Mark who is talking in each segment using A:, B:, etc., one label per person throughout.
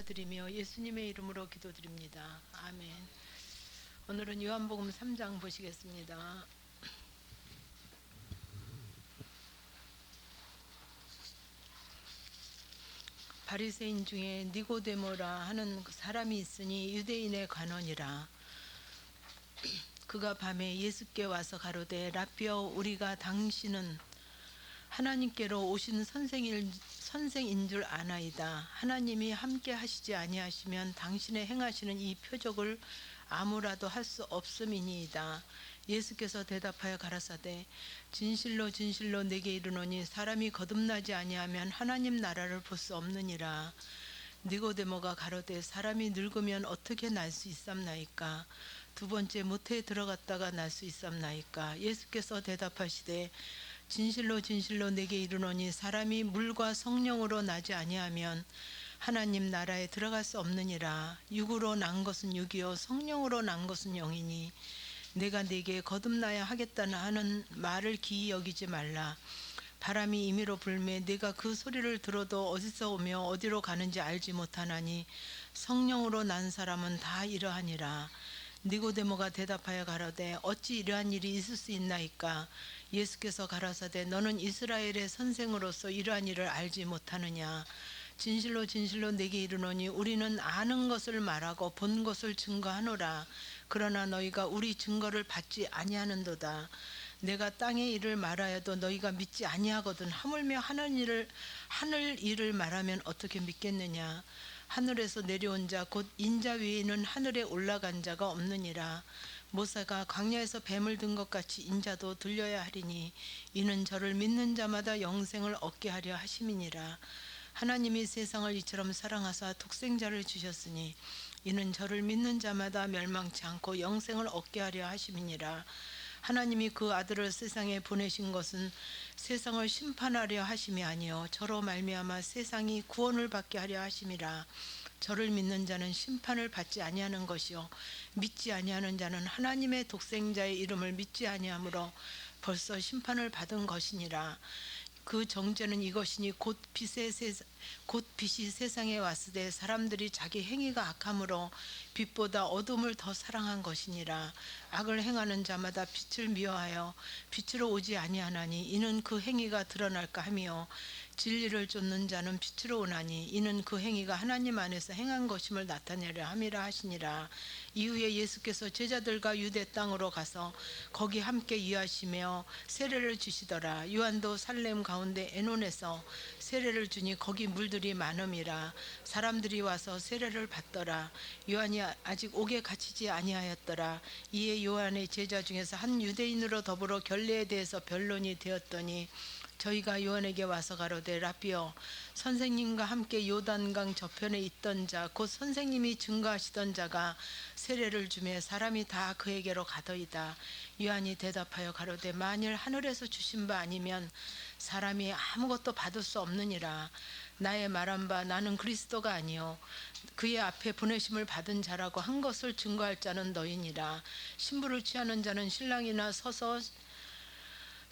A: 감사드리며 예수님의 이름으로 기도드립니다. 아멘. 오늘은 요한복음 3장 보시겠습니다. 바리새인 중에 니고데모라 하는 사람이 있으니 유대인의 관원이라. 그가 밤에 예수께 와서 가로되 라삐어, 우리가 당신은 하나님께로 오신 선생인 줄 아나이다. 하나님이 함께 하시지 아니하시면 당신의 행하시는 이 표적을 아무라도 할 수 없음이니이다. 예수께서 대답하여 가라사대 진실로 진실로 내게 이르노니 사람이 거듭나지 아니하면 하나님 나라를 볼 수 없느니라. 니고데모가 가로되 사람이 늙으면 어떻게 날 수 있삼나이까? 두 번째 모태에 들어갔다가 날 수 있삼나이까? 예수께서 대답하시되 진실로 진실로 내게 이르노니 사람이 물과 성령으로 나지 아니하면 하나님 나라에 들어갈 수 없느니라. 육으로 난 것은 육이요 성령으로 난 것은 영이니 내가 네게 거듭나야 하겠다나 하는 말을 기이 여기지 말라. 바람이 임의로 불매 네가 그 소리를 들어도 어디서 오며 어디로 가는지 알지 못하나니 성령으로 난 사람은 다 이러하니라. 니고데모가 대답하여 가로되 어찌 이러한 일이 있을 수 있나이까? 예수께서 가라사대 너는 이스라엘의 선생으로서 이러한 일을 알지 못하느냐? 진실로 진실로 내게 이르노니 우리는 아는 것을 말하고 본 것을 증거하노라. 그러나 너희가 우리 증거를 받지 아니하는도다. 내가 땅의 일을 말하여도 너희가 믿지 아니하거든. 하물며 하늘 일을 말하면 어떻게 믿겠느냐? 하늘에서 내려온 자 곧 인자 외에는 하늘에 올라간 자가 없느니라. 모세가 광야에서 뱀을 든 것 같이 인자도 들려야 하리니 이는 저를 믿는 자마다 영생을 얻게 하려 하심이니라. 하나님이 세상을 이처럼 사랑하사 독생자를 주셨으니 이는 저를 믿는 자마다 멸망치 않고 영생을 얻게 하려 하심이니라. 하나님이 그 아들을 세상에 보내신 것은 세상을 심판하려 하심이 아니요 저로 말미암아 세상이 구원을 받게 하려 하심이라. 저를 믿는 자는 심판을 받지 아니하는 것이요 믿지 아니하는 자는 하나님의 독생자의 이름을 믿지 아니하므로 벌써 심판을 받은 것이니라. 그 정죄는 이것이니 곧 빛이 세상에 왔으되 사람들이 자기 행위가 악함으로 빛보다 어둠을 더 사랑한 것이니라. 악을 행하는 자마다 빛을 미워하여 빛으로 오지 아니하나니 이는 그 행위가 드러날까 하며 진리를 쫓는 자는 빛으로 오나니 이는 그 행위가 하나님 안에서 행한 것임을 나타내려 함이라 하시니라. 이후에 예수께서 제자들과 유대 땅으로 가서 거기 함께 유하시며 세례를 주시더라. 요한도 살렘 가운데 에논에서 세례를 주니 거기 물들이 많음이라. 사람들이 와서 세례를 받더라. 요한이 아직 옥에 갇히지 아니하였더라. 이에 요한의 제자 중에서 한 유대인으로 더불어 결례에 대해서 변론이 되었더니 저희가 요한에게 와서 가로되 라삐어, 선생님과 함께 요단강 저편에 있던 자 곧 선생님이 증거하시던 자가 세례를 주매 사람이 다 그에게로 가더이다. 요한이 대답하여 가로되 만일 하늘에서 주신 바 아니면 사람이 아무것도 받을 수 없느니라. 나의 말한 바 나는 그리스도가 아니요 그의 앞에 보내심을 받은 자라고 한 것을 증거할 자는 너희니라. 신부를 취하는 자는 신랑이나 서서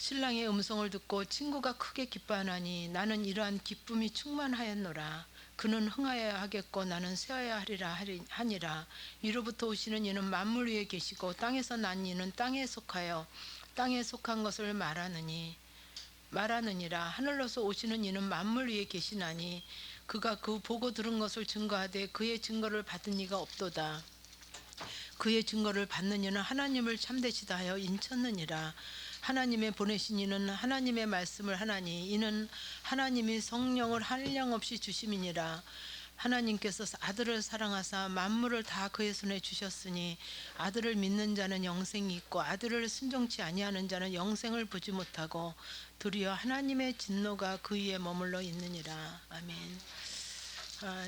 A: 신랑의 음성을 듣고 친구가 크게 기뻐하나니 나는 이러한 기쁨이 충만하였노라. 그는 흥하여야 하겠고 나는 쇠하여야 하니라. 위로부터 오시는 이는 만물 위에 계시고 땅에서 난 이는 땅에 속하여 땅에 속한 것을 말하느니라. 하늘로서 오시는 이는 만물 위에 계시나니 그가 그 보고 들은 것을 증거하되 그의 증거를 받은 이가 없도다. 그의 증거를 받는 이는 하나님을 참되시다 하여 인쳤느니라. 하나님의 보내신 이는 하나님의 말씀을 하나니 이는 하나님이 성령을 한량없이 주심이니라. 하나님께서 아들을 사랑하사 만물을 다 그의 손에 주셨으니 아들을 믿는 자는 영생이 있고 아들을 순종치 아니하는 자는 영생을 보지 못하고 도리어 하나님의 진노가 그 위에 머물러 있느니라. 아멘.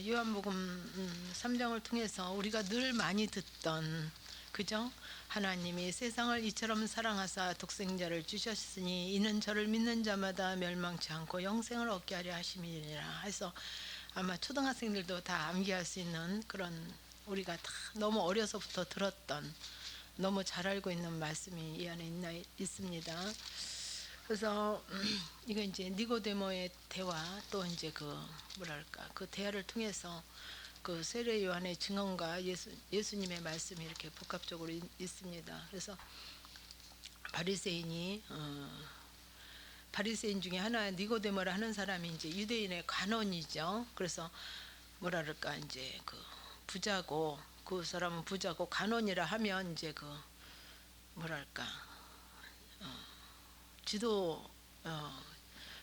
A: 요한복음 3장을 통해서 우리가 늘 많이 듣던 그죠? 하나님이 세상을 이처럼 사랑하사 독생자를 주셨으니 이는 저를 믿는 자마다 멸망치 않고 영생을 얻게 하려 하심이니라 해서 아마 초등학생들도 다 암기할 수 있는 그런 우리가 다 너무 어려서부터 들었던 너무 잘 알고 있는 말씀이 이 안에 있습니다. 그래서 이거 이제 니고데모의 대화 또 이제 그 뭐랄까 그 대화를 통해서 그 세례 요한의 증언과 예수님의 말씀이 이렇게 복합적으로 있습니다. 그래서 바리새인 중에 하나 니고데모라 하는 사람이 이제 유대인의 관원이죠. 그래서 뭐라 그럴까 이제 그 부자고, 그 사람은 부자고 관원이라 하면 이제 그 뭐랄까 지도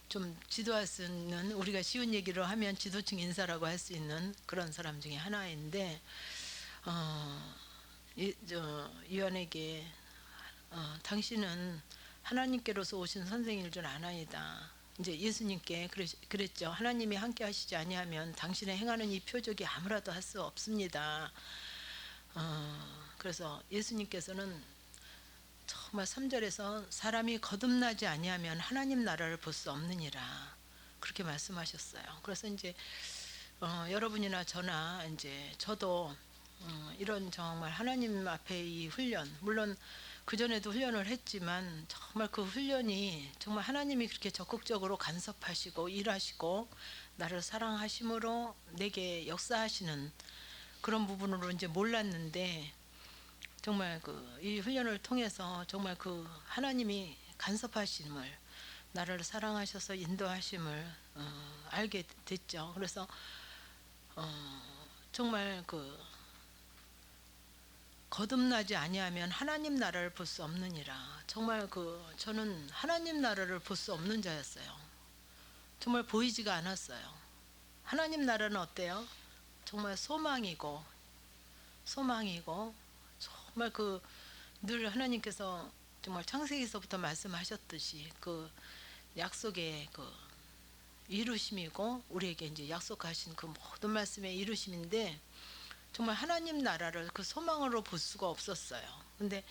A: 좀 지도할 수 있는, 우리가 쉬운 얘기로 하면 지도층 인사라고 할 수 있는 그런 사람 중에 하나인데 요한에게 당신은 하나님께로서 오신 선생일 줄 아나이다. 이제 예수님께 그랬죠. 하나님이 함께 하시지 아니하면 당신의 행하는 이 표적이 아무라도 할 수 없습니다. 그래서 예수님께서는 정말 3절에서 사람이 거듭나지 아니하면 하나님 나라를 볼 수 없느니라 그렇게 말씀하셨어요. 그래서 이제 여러분이나 저나 이제 저도 이런 정말 하나님 앞에 이 훈련, 물론 그 전에도 훈련을 했지만 정말 그 훈련이 정말 하나님이 그렇게 적극적으로 간섭하시고 일하시고 나를 사랑하심으로 내게 역사하시는 그런 부분으로 이제 몰랐는데, 정말 그 이 훈련을 통해서 정말 그 하나님이 간섭하심을, 나를 사랑하셔서 인도하심을 알게 됐죠. 그래서 정말 그 거듭나지 아니하면 하나님 나라를 볼 수 없느니라. 정말 그 저는 하나님 나라를 볼 수 없는 자였어요. 정말 보이지가 않았어요. 하나님 나라는 어때요? 정말 소망이고 정말 그 늘 하나님께서 정말 창세기서부터 말씀하셨듯이 그 약속의 그 이루심이고 우리에게 이제 약속하신 그 모든 말씀의 이루심인데, 정말 하나님 나라를 그 소망으로 볼 수가 없었어요. 근데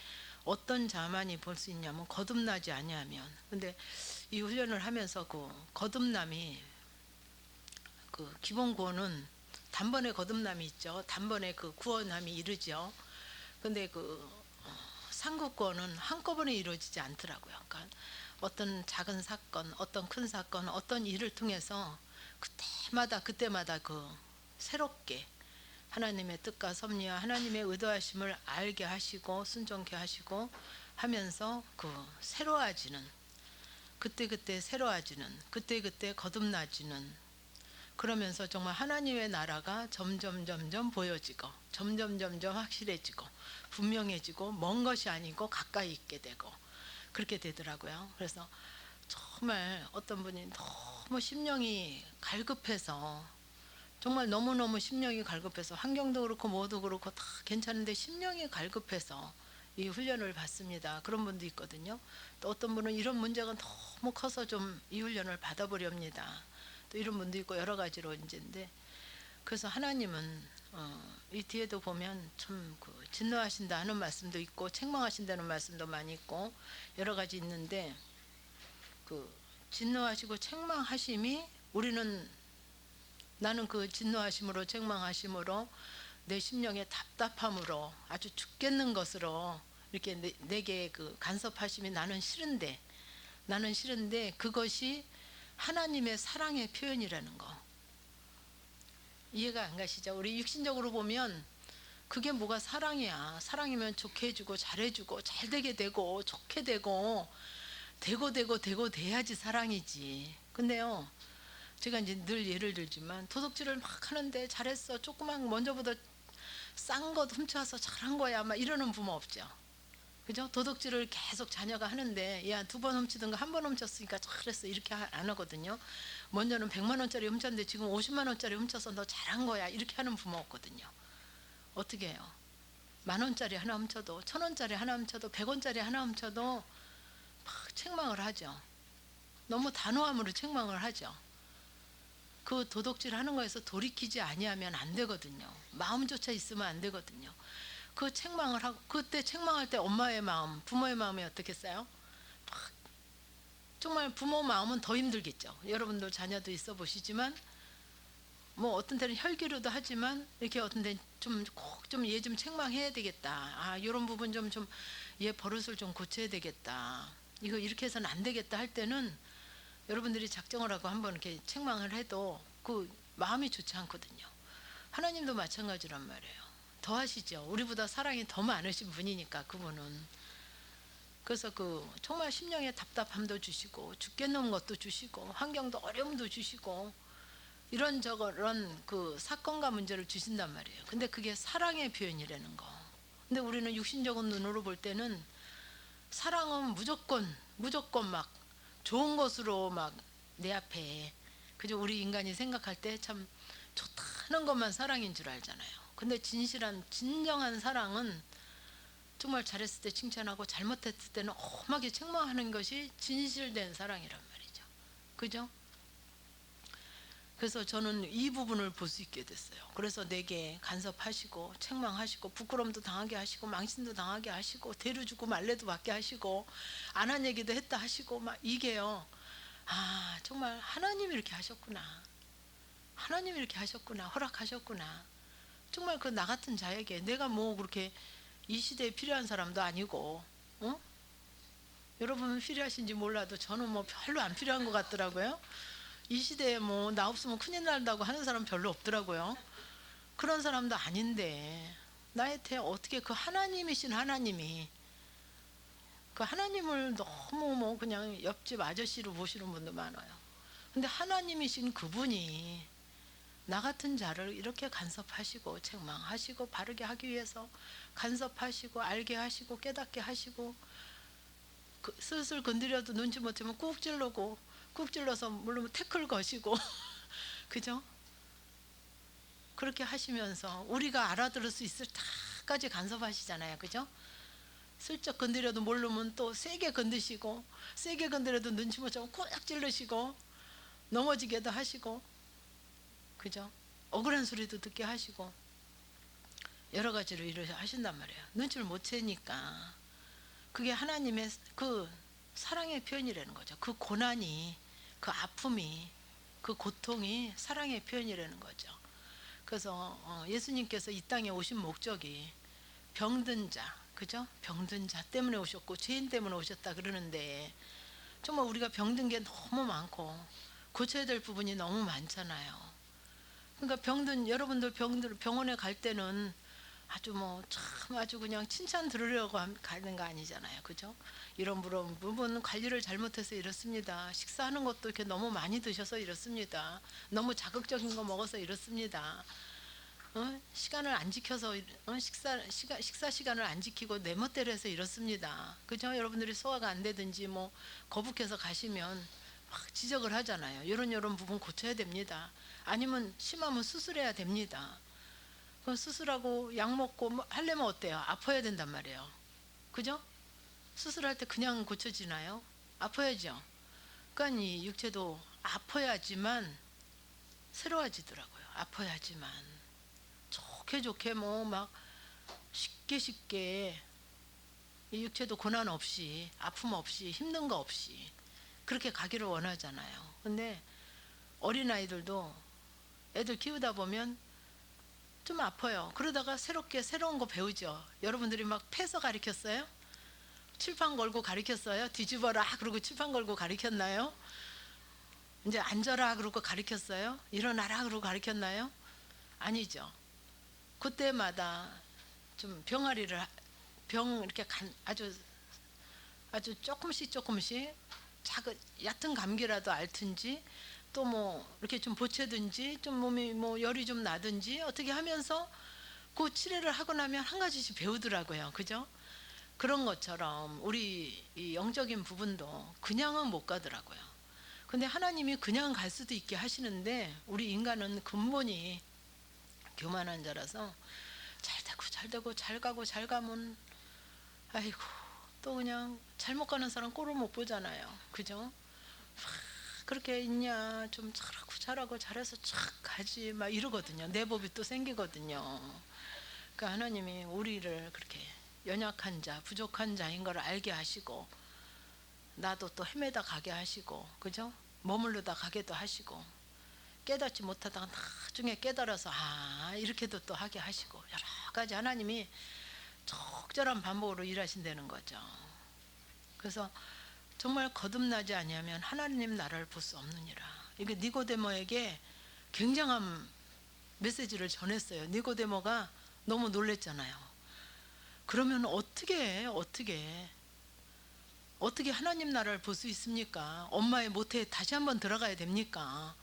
A: 어떤 자만이 볼 수 있냐면 거듭나지 아니하면. 근데 이 훈련을 하면서 그 거듭남이, 그 기본 구원은 단번에 거듭남이 있죠. 단번에 그 구원함이 이르죠. 근데 그 상급구원은 한꺼번에 이루어지지 않더라고요. 그러니까 어떤 작은 사건, 어떤 큰 사건, 어떤 일을 통해서 그때마다 그 새롭게 하나님의 뜻과 섭리와 하나님의 의도하심을 알게 하시고 순종케 하시고 하면서 그 새로워지는, 그때그때 새로워지는, 그때그때 거듭나지는, 그러면서 정말 하나님의 나라가 점점 보여지고 점점 확실해지고 분명해지고 먼 것이 아니고 가까이 있게 되고 그렇게 되더라고요. 그래서 정말 어떤 분이 너무 심령이 갈급해서, 정말 너무너무 심령이 갈급해서 환경도 그렇고 뭐도 그렇고 다 괜찮은데 심령이 갈급해서 이 훈련을 받습니다. 그런 분도 있거든요. 또 어떤 분은 이런 문제가 너무 커서 좀 이 훈련을 받아보렵니다. 또 이런 분도 있고 여러 가지로 이제인데, 그래서 하나님은 이 뒤에도 보면 참 그 진노하신다 하는 말씀도 있고 책망하신다는 말씀도 많이 있고 여러 가지 있는데, 그 진노하시고 책망하심이 우리는, 나는 그 진노하심으로 책망하심으로 내 심령의 답답함으로 아주 죽겠는 것으로 이렇게 내게 그 간섭하심이 나는 싫은데 그것이 하나님의 사랑의 표현이라는 거 이해가 안 가시죠? 우리 육신적으로 보면 그게 뭐가 사랑이야. 사랑이면 좋게 해주고 잘해주고 잘되게 되고 좋게 되고 돼야지 사랑이지. 근데요, 제가 이제 늘 예를 들지만 도둑질을 막 하는데 잘했어, 조그만 먼저보다 싼 것 훔쳐와서 잘한 거야 막 이러는 부모 없죠. 그죠? 도둑질을 계속 자녀가 하는데 야 2번 훔치든가 1번 훔쳤으니까 잘했어 이렇게 안 하거든요. 먼저는 100만 원짜리 훔쳤는데 지금 50만 원짜리 훔쳐서 너 잘한 거야 이렇게 하는 부모 없거든요. 어떻게 해요? 10,000원짜리 하나 훔쳐도 1,000원짜리 하나 훔쳐도 100원짜리 하나 훔쳐도 막 책망을 하죠. 너무 단호함으로 책망을 하죠. 그 도둑질 하는 거에서 돌이키지 아니하면 안 되거든요. 마음조차 있으면 안 되거든요. 그 책망을 하고, 그때 책망할 때 엄마의 마음, 부모의 마음이 어떻겠어요? 정말 부모 마음은 더 힘들겠죠. 여러분도 자녀도 있어 보시지만 뭐 어떤 때는 혈기로도 하지만 이렇게 어떤 때는 좀 꼭 좀 얘 좀 책망해야 되겠다. 아 이런 부분 좀 얘 버릇을 좀 고쳐야 되겠다. 이거 이렇게 해서는 안 되겠다 할 때는 여러분들이 작정을 하고 한번 이렇게 책망을 해도 그 마음이 좋지 않거든요. 하나님도 마찬가지란 말이에요. 더 하시죠. 우리보다 사랑이 더 많으신 분이니까 그분은. 그래서 그 정말 심령의 답답함도 주시고 죽겠는 것도 주시고 환경도 어려움도 주시고 이런저런 그 사건과 문제를 주신단 말이에요. 근데 그게 사랑의 표현이라는 거. 근데 우리는 육신적인 눈으로 볼 때는 사랑은 무조건 막 좋은 것으로 막 내 앞에 그저 우리 인간이 생각할 때 참 좋다는 것만 사랑인 줄 알잖아요. 근데 진정한 사랑은 정말 잘했을 때 칭찬하고 잘못했을 때는 험하게 책망하는 것이 진실된 사랑이란 말이죠. 그죠? 그래서 저는 이 부분을 볼 수 있게 됐어요. 그래서 내게 간섭하시고 책망하시고 부끄럼도 당하게 하시고 망신도 당하게 하시고 대로 주고 말래도 받게 하시고 안 한 얘기도 했다 하시고 막 이게요. 아 정말 하나님이 이렇게 하셨구나. 하나님이 이렇게 하셨구나. 허락하셨구나. 정말 그 나 같은 자에게 내가 뭐 그렇게 이 시대에 필요한 사람도 아니고 어? 여러분은 필요하신지 몰라도 저는 뭐 별로 안 필요한 것 같더라고요. 이 시대에 뭐 나 없으면 큰일 난다고 하는 사람 별로 없더라고요. 그런 사람도 아닌데 나한테 어떻게 그 하나님이신 하나님이 그 하나님을 너무 뭐 그냥 옆집 아저씨로 보시는 분도 많아요. 근데 하나님이신 그분이 나 같은 자를 이렇게 간섭하시고 책망하시고 바르게 하기 위해서 간섭하시고 알게 하시고 깨닫게 하시고 슬슬 건드려도 눈치 못 채면 꾹 찔러고 꾹 찔러서 물론 태클 거시고 그죠? 그렇게 하시면서 우리가 알아들을 수 있을 때까지 간섭하시잖아요. 그죠? 슬쩍 건드려도 모르면 또 세게 건드시고 세게 건드려도 눈치 못 채면 꾹 찔르시고 넘어지게도 하시고 그죠? 억울한 소리도 듣게 하시고 여러 가지로 이렇게 하신단 말이에요. 눈치를 못 채니까 그게 하나님의 그 사랑의 표현이라는 거죠. 그 고난이 그 아픔이 그 고통이 사랑의 표현이라는 거죠. 그래서 예수님께서 이 땅에 오신 목적이 병든 자, 그죠? 병든 자 때문에 오셨고 죄인 때문에 오셨다 그러는데 정말 우리가 병든 게 너무 많고 고쳐야 될 부분이 너무 많잖아요. 그러니까 여러분들 병원에 갈 때는 아주 뭐 참 아주 그냥 칭찬 들으려고 가는 거 아니잖아요. 그죠? 이런 부분 관리를 잘못해서 이렇습니다. 식사하는 것도 이렇게 너무 많이 드셔서 이렇습니다. 너무 자극적인 거 먹어서 이렇습니다. 시간을 안 지켜서 식사 시간을 안 지키고 내 멋대로 해서 이렇습니다. 그죠? 여러분들이 소화가 안 되든지 뭐 거북해서 가시면 막 지적을 하잖아요. 이런 부분 고쳐야 됩니다. 아니면 심하면 수술해야 됩니다. 수술하고 약 먹고 뭐 하려면 어때요? 아파야 된단 말이에요. 그죠? 수술할 때 그냥 고쳐지나요? 아파야죠. 그러니까 이 육체도 아파야지만 새로워지더라고요. 아파야지만 좋게 뭐 막 쉽게 이 육체도 고난 없이 아픔 없이 힘든 거 없이 그렇게 가기를 원하잖아요. 근데 어린아이들도 애들 키우다 보면 좀 아파요. 그러다가 새로운 거 배우죠. 여러분들이 막 패서 가르쳤어요? 칠판 걸고 가르쳤어요? 뒤집어라 그러고 칠판 걸고 가르쳤나요? 이제 앉아라 그러고 가르쳤어요? 일어나라 그러고 가르쳤나요? 아니죠. 그때마다 좀 병 이렇게 아주 조금씩 얕은 감기라도 앓든지 또 뭐 이렇게 좀 보채든지 좀 몸이 뭐 열이 좀 나든지 어떻게 하면서 그 치료를 하고 나면 한 가지씩 배우더라고요. 그죠? 그런 것처럼 우리 이 영적인 부분도 그냥은 못 가더라고요. 근데 하나님이 그냥 갈 수도 있게 하시는데 우리 인간은 근본이 교만한 자라서 잘 가고 잘 가면 아이고 또 그냥 잘못 가는 사람 꼴을 못 보잖아요. 그죠? 그렇게 있냐 좀 잘하고 잘해서 착 가지 막 이러거든요. 내 법이 또 생기거든요. 그러니까 하나님이 우리를 그렇게 연약한 자 부족한 자인 걸 알게 하시고 나도 또 헤매다 가게 하시고 그죠? 머물러다 가게도 하시고 깨닫지 못하다가 나중에 깨달아서 이렇게도 또 하게 하시고 여러 가지 하나님이 적절한 반복으로 일하신다는 거죠. 그래서 정말 거듭나지 아니하면 하나님 나라를 볼 수 없느니라. 이게 니고데모에게 굉장한 메시지를 전했어요. 니고데모가 너무 놀랬잖아요. 그러면 어떻게 해? 어떻게 하나님 나라를 볼 수 있습니까? 엄마의 모태에 다시 한번 들어가야 됩니까?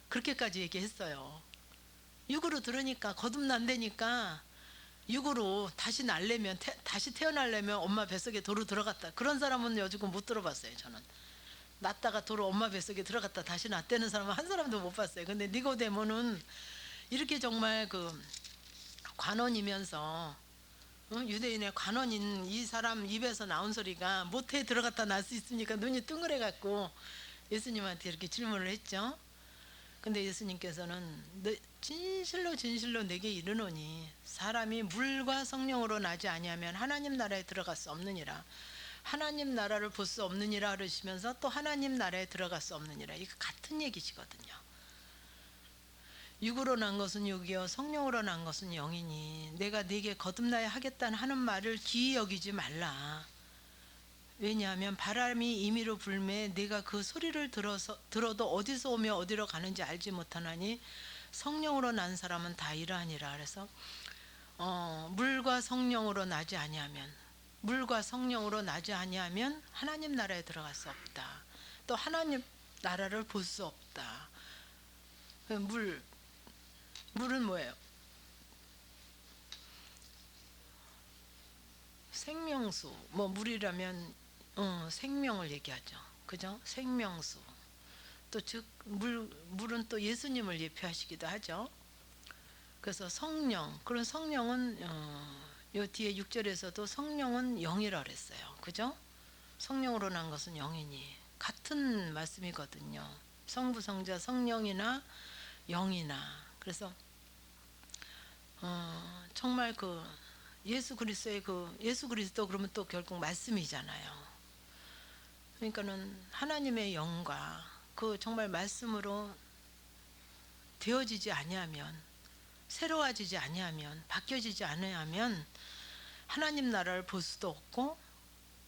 A: 그렇게까지 얘기했어요. 육으로 들으니까 거듭난다니까, 육으로 다시 날려면 다시 태어나려면 엄마 뱃속에 도로 들어갔다. 그런 사람은 여지껏 못 들어봤어요. 저는 낳다가 도로 엄마 뱃속에 들어갔다 다시 낳다는 사람은 한 사람도 못 봤어요. 근데 니고데모는 이렇게 정말 그 관원이면서 유대인의 관원인 이 사람 입에서 나온 소리가 모태에 들어갔다 날 수 있습니까? 눈이 둥그레 갖고 예수님한테 이렇게 질문을 했죠. 근데 예수님께서는 진실로 진실로 내게 이르노니 사람이 물과 성령으로 나지 아니하면 하나님 나라에 들어갈 수 없느니라. 하나님 나라를 볼 수 없느니라 그러시면서 또 하나님 나라에 들어갈 수 없느니라. 이거 같은 얘기시거든요. 육으로 난 것은 육이요 성령으로 난 것은 영이니 내가 네게 거듭나야 하겠다는 하는 말을 기이 여기지 말라. 왜냐하면 바람이 임의로 불매 내가 그 소리를 들어도 어디서 오며 어디로 가는지 알지 못하나니 성령으로 난 사람은 다 이러하니라. 그래서 물과 성령으로 나지 아니하면 하나님 나라에 들어갈 수 없다. 또 하나님 나라를 볼 수 없다. 물은 뭐예요? 생명수. 뭐 물이라면 생명을 얘기하죠. 그죠? 생명수. 또 즉 물은 또 예수님을 예표하시기도 하죠. 그래서 성령. 그런 성령은 요 뒤에 6절에서도 성령은 영이라 그랬어요. 그죠? 성령으로 난 것은 영이니 같은 말씀이거든요. 성부 성자 성령이나 영이나. 그래서 정말 그 예수 그리스도 그러면 또 결국 말씀이잖아요. 그러니까는 하나님의 영과 그 정말 말씀으로 되어지지 아니하면, 새로워지지 아니하면, 바뀌어지지 않으면 하나님 나라를 볼 수도 없고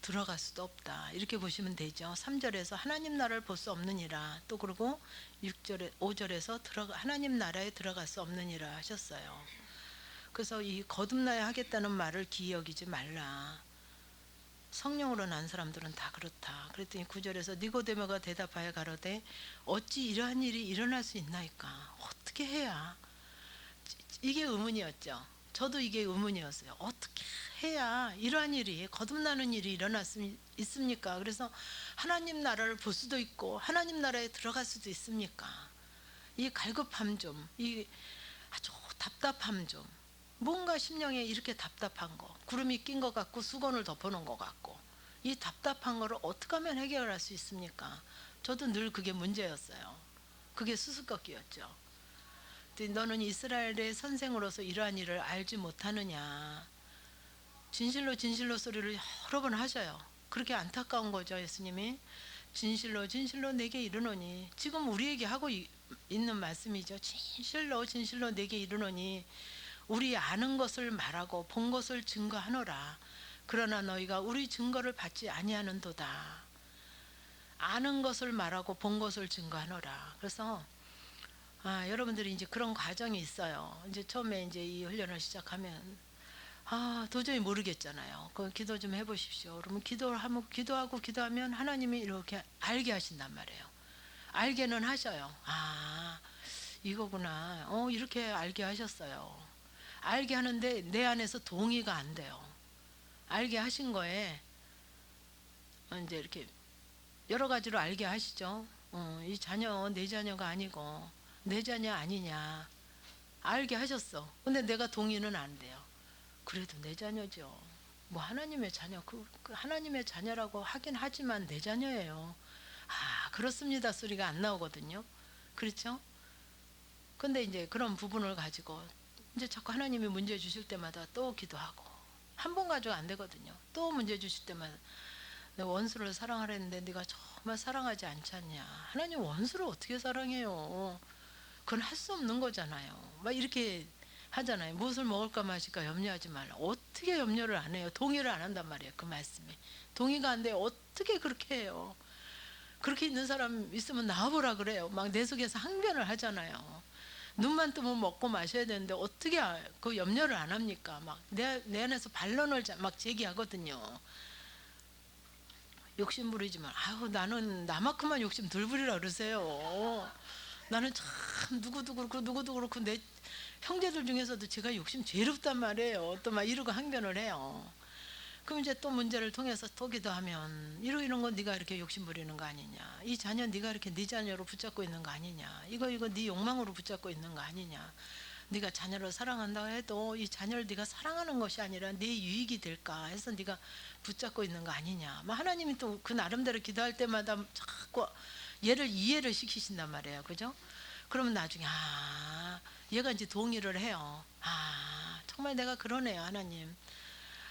A: 들어갈 수도 없다. 이렇게 보시면 되죠. 3절에서 하나님 나라를 볼 수 없느니라. 또 그리고 5절에서 하나님 나라에 들어갈 수 없느니라 하셨어요. 그래서 이 거듭나야 하겠다는 말을 기이 여기지 말라. 성령으로 난 사람들은 다 그렇다. 그랬더니 9절에서 니고데모가 대답하여 가로되 어찌 이러한 일이 일어날 수 있나이까. 어떻게 해야. 이게 의문이었죠. 저도 이게 의문이었어요. 어떻게 해야 이러한 일이, 거듭나는 일이 일어날 수 있습니까? 그래서 하나님 나라를 볼 수도 있고 하나님 나라에 들어갈 수도 있습니까? 이 갈급함 좀, 이 아주 답답함 좀, 뭔가 심령에 이렇게 답답한 거, 구름이 낀 것 같고 수건을 덮어놓은 것 같고, 이 답답한 거를 어떻게 하면 해결할 수 있습니까? 저도 늘 그게 문제였어요. 그게 수수께끼였죠. 너는 이스라엘의 선생으로서 이러한 일을 알지 못하느냐. 진실로 진실로 소리를 여러 번 하셔요. 그렇게 안타까운 거죠. 예수님이 진실로 진실로 내게 이르노니, 지금 우리에게 하고 있는 말씀이죠. 진실로 진실로 내게 이르노니 우리 아는 것을 말하고 본 것을 증거하노라. 그러나 너희가 우리 증거를 받지 아니하는도다. 아는 것을 말하고 본 것을 증거하노라. 그래서 여러분들이 이제 그런 과정이 있어요. 이제 처음에 이제 이 훈련을 시작하면 도저히 모르겠잖아요. 그 기도 좀 해보십시오. 그러면 기도하면 하나님이 이렇게 알게 하신단 말이에요. 알게는 하셔요. 이거구나. 이렇게 알게 하셨어요. 알게 하는데 내 안에서 동의가 안 돼요. 알게 하신 거에 이제 이렇게 여러 가지로 알게 하시죠. 이 자녀 내 자녀가 아니고 내 자녀 아니냐 알게 하셨어. 근데 내가 동의는 안 돼요. 그래도 내 자녀죠. 뭐 하나님의 자녀, 그 하나님의 자녀라고 하긴 하지만 내 자녀예요. 그렇습니다 소리가 안 나오거든요. 그렇죠? 근데 이제 그런 부분을 가지고 이제 자꾸 하나님이 문제 주실 때마다 또 기도하고, 한 번 가지고 안 되거든요. 또 문제 주실 때마다 내가 원수를 사랑하랬는데 네가 정말 사랑하지 않지 않냐. 하나님 원수를 어떻게 사랑해요. 그건 할 수 없는 거잖아요. 막 이렇게 하잖아요. 무엇을 먹을까 마실까 염려하지 말라. 어떻게 염려를 안 해요. 동의를 안 한단 말이에요. 그 말씀에 동의가 안 돼요. 어떻게 그렇게 해요. 그렇게 있는 사람 있으면 나와보라 그래요. 막 내 속에서 항변을 하잖아요. 눈만 뜨면 먹고 마셔야 되는데 어떻게 그 염려를 안 합니까? 막 내 안에서 반론을 막 제기하거든요. 욕심 부리지만 아유 나는 나만큼만 욕심 덜 부리라 그러세요. 나는 참 누구도 그렇고 누구도 그렇고 내 형제들 중에서도 제가 욕심 제일 없단 말이에요. 또 막 이러고 항변을 해요. 그럼 이제 또 문제를 통해서 또 기도하면 이런 거 네가 이렇게 욕심 부리는 거 아니냐, 이 자녀 네가 이렇게 네 자녀로 붙잡고 있는 거 아니냐, 이거 네 욕망으로 붙잡고 있는 거 아니냐, 네가 자녀를 사랑한다고 해도 이 자녀를 네가 사랑하는 것이 아니라 내 유익이 될까 해서 네가 붙잡고 있는 거 아니냐. 막 하나님이 또 그 나름대로 기도할 때마다 자꾸 얘를 이해를 시키신단 말이에요. 그죠? 그러면 나중에 얘가 이제 동의를 해요. 정말 내가 그러네요, 하나님.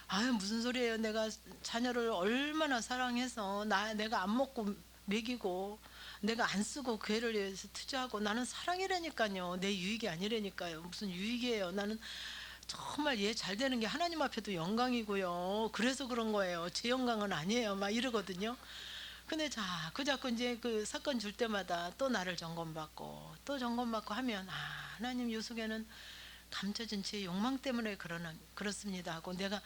A: 아유 무슨 소리예요. 내가 자녀를 얼마나 사랑해서 내가 안 먹고 먹이고 내가 안 쓰고 그 애를 위해서 투자하고 나는 사랑이라니까요. 내 유익이 아니라니까요. 무슨 유익이에요. 나는 정말 얘 잘 되는 게 하나님 앞에도 영광이고요. 그래서 그런 거예요. 제 영광은 아니에요. 막 이러거든요. 근데 자꾸 이제 그 사건 줄 때마다 또 나를 점검받고 또 점검받고 하면 하나님 요 속에는 감춰진 제 욕망 때문에 그렇습니다 하고 내가